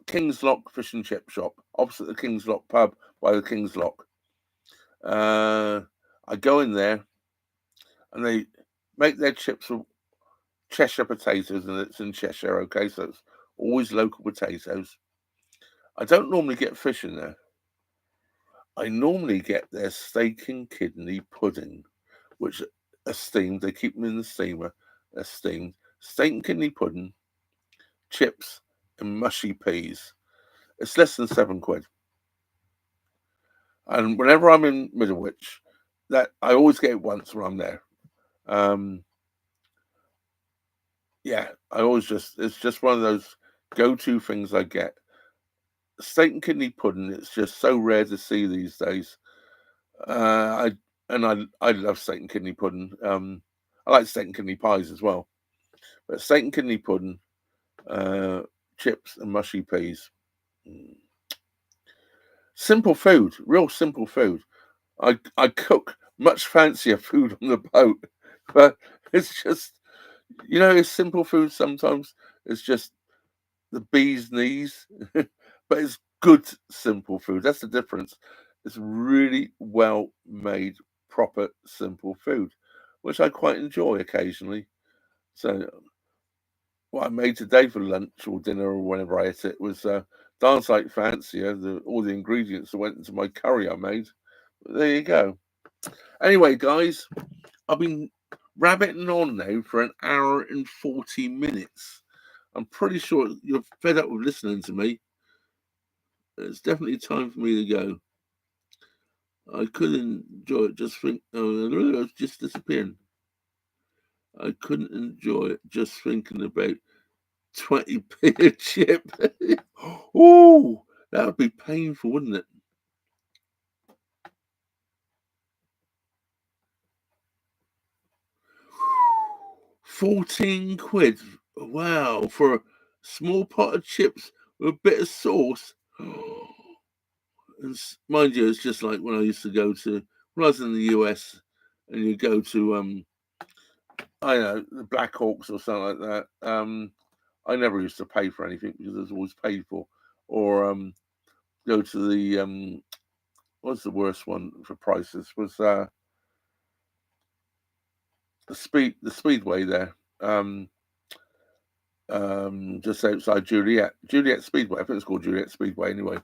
King's Lock Fish and Chip Shop, opposite the King's Lock pub by the King's Lock. I go in there and they make their chips with Cheshire potatoes, and it's in Cheshire, okay, so it's always local potatoes. I don't normally get fish in there. I normally get their steak and kidney pudding, which are steamed. They keep them in the steamer. They're steamed. Steak and kidney pudding, chips, and mushy peas. It's less than 7 quid. And whenever I'm in Middlewich, that I always get it once when I'm there. Yeah, it's just one of those go-to things I get. Steak and kidney pudding, it's just so rare to see these days. I love steak and kidney pudding. I like steak and kidney pies as well, but steak and kidney pudding, chips and mushy peas. Simple food, real simple food. I cook much fancier food on the boat, but it's just, it's simple food sometimes. It's just the bee's knees, but it's good simple food. That's the difference. It's really well made, proper, simple food, which I quite enjoy occasionally. So what I made today for lunch or dinner or whenever I ate it was darn sight fancier. All the ingredients that went into my curry I made. But there you go. Anyway, guys, I've been rabbiting on now for an hour and 40 minutes. I'm pretty sure you're fed up with listening to me. It's definitely time for me to go. I couldn't enjoy it just think. Oh, it's just disappearing. I couldn't enjoy it just thinking about 20p a chip. Oh, that would be painful, wouldn't it? 14 quid. Wow, for a small pot of chips with a bit of sauce. And mind you, it's just like when I used to go to when I was in the US, and you go to I don't know, the Black Hawks or something like that. I never used to pay for anything because it was always paid for. Or go to the what's the worst one for prices was the speedway there. Just outside Juliet Speedway. I think it's called Juliet Speedway anyway.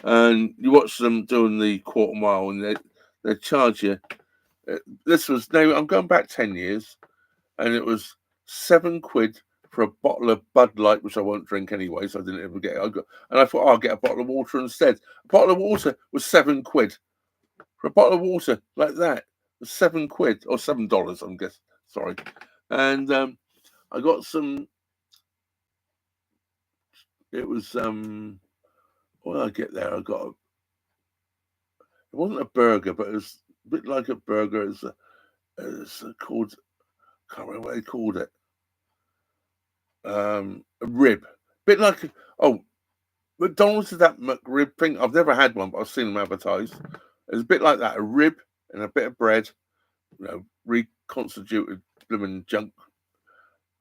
And you watch them doing the quarter mile, and they charge you. This was now I'm going back 10 years, and it was £7 for a bottle of Bud Light, which I won't drink anyway, so I didn't ever get it. And I thought, I'll get a bottle of water instead. A bottle of water was £7 for a bottle of water like that. It was £7 or $7, I'm guessing. Sorry, and I got some. It was what did I get there? It wasn't a burger, but it was a bit like a burger. It's called. I can't remember what they called it. A rib, bit like McDonald's is that McRib thing. I've never had one, but I've seen them advertised. It's a bit like that, a rib and a bit of bread, reconstituted blooming junk,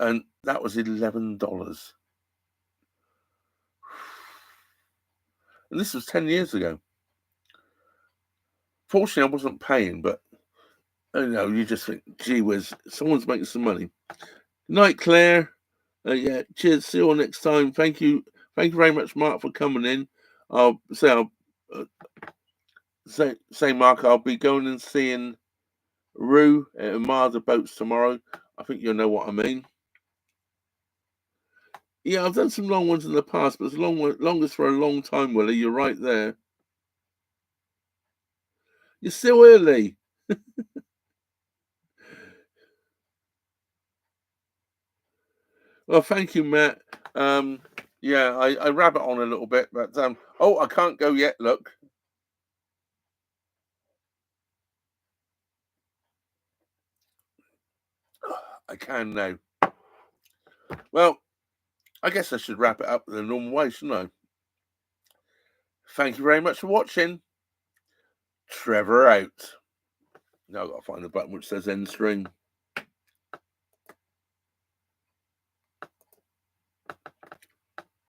and that was $11. And this was 10 years ago. Fortunately, I wasn't paying, but you just think, gee whiz, someone's making some money. Good night, Claire. Yeah, cheers. See you all next time. Thank you very much, Mark, for coming in. I'll say, Mark, I'll be going and seeing Rue at Marder Boats tomorrow. I think you'll know what I mean. Yeah, I've done some long ones in the past, but it's longest for a long time, Willie. You're right there. You're still early. Well, thank you, Matt. Yeah, I rabbit on a little bit, but I can't go yet. Look, I can now. Well, I guess I should wrap it up the normal way, shouldn't I? Thank you very much for watching. Trevor out. Now I've got to find the button which says end stream.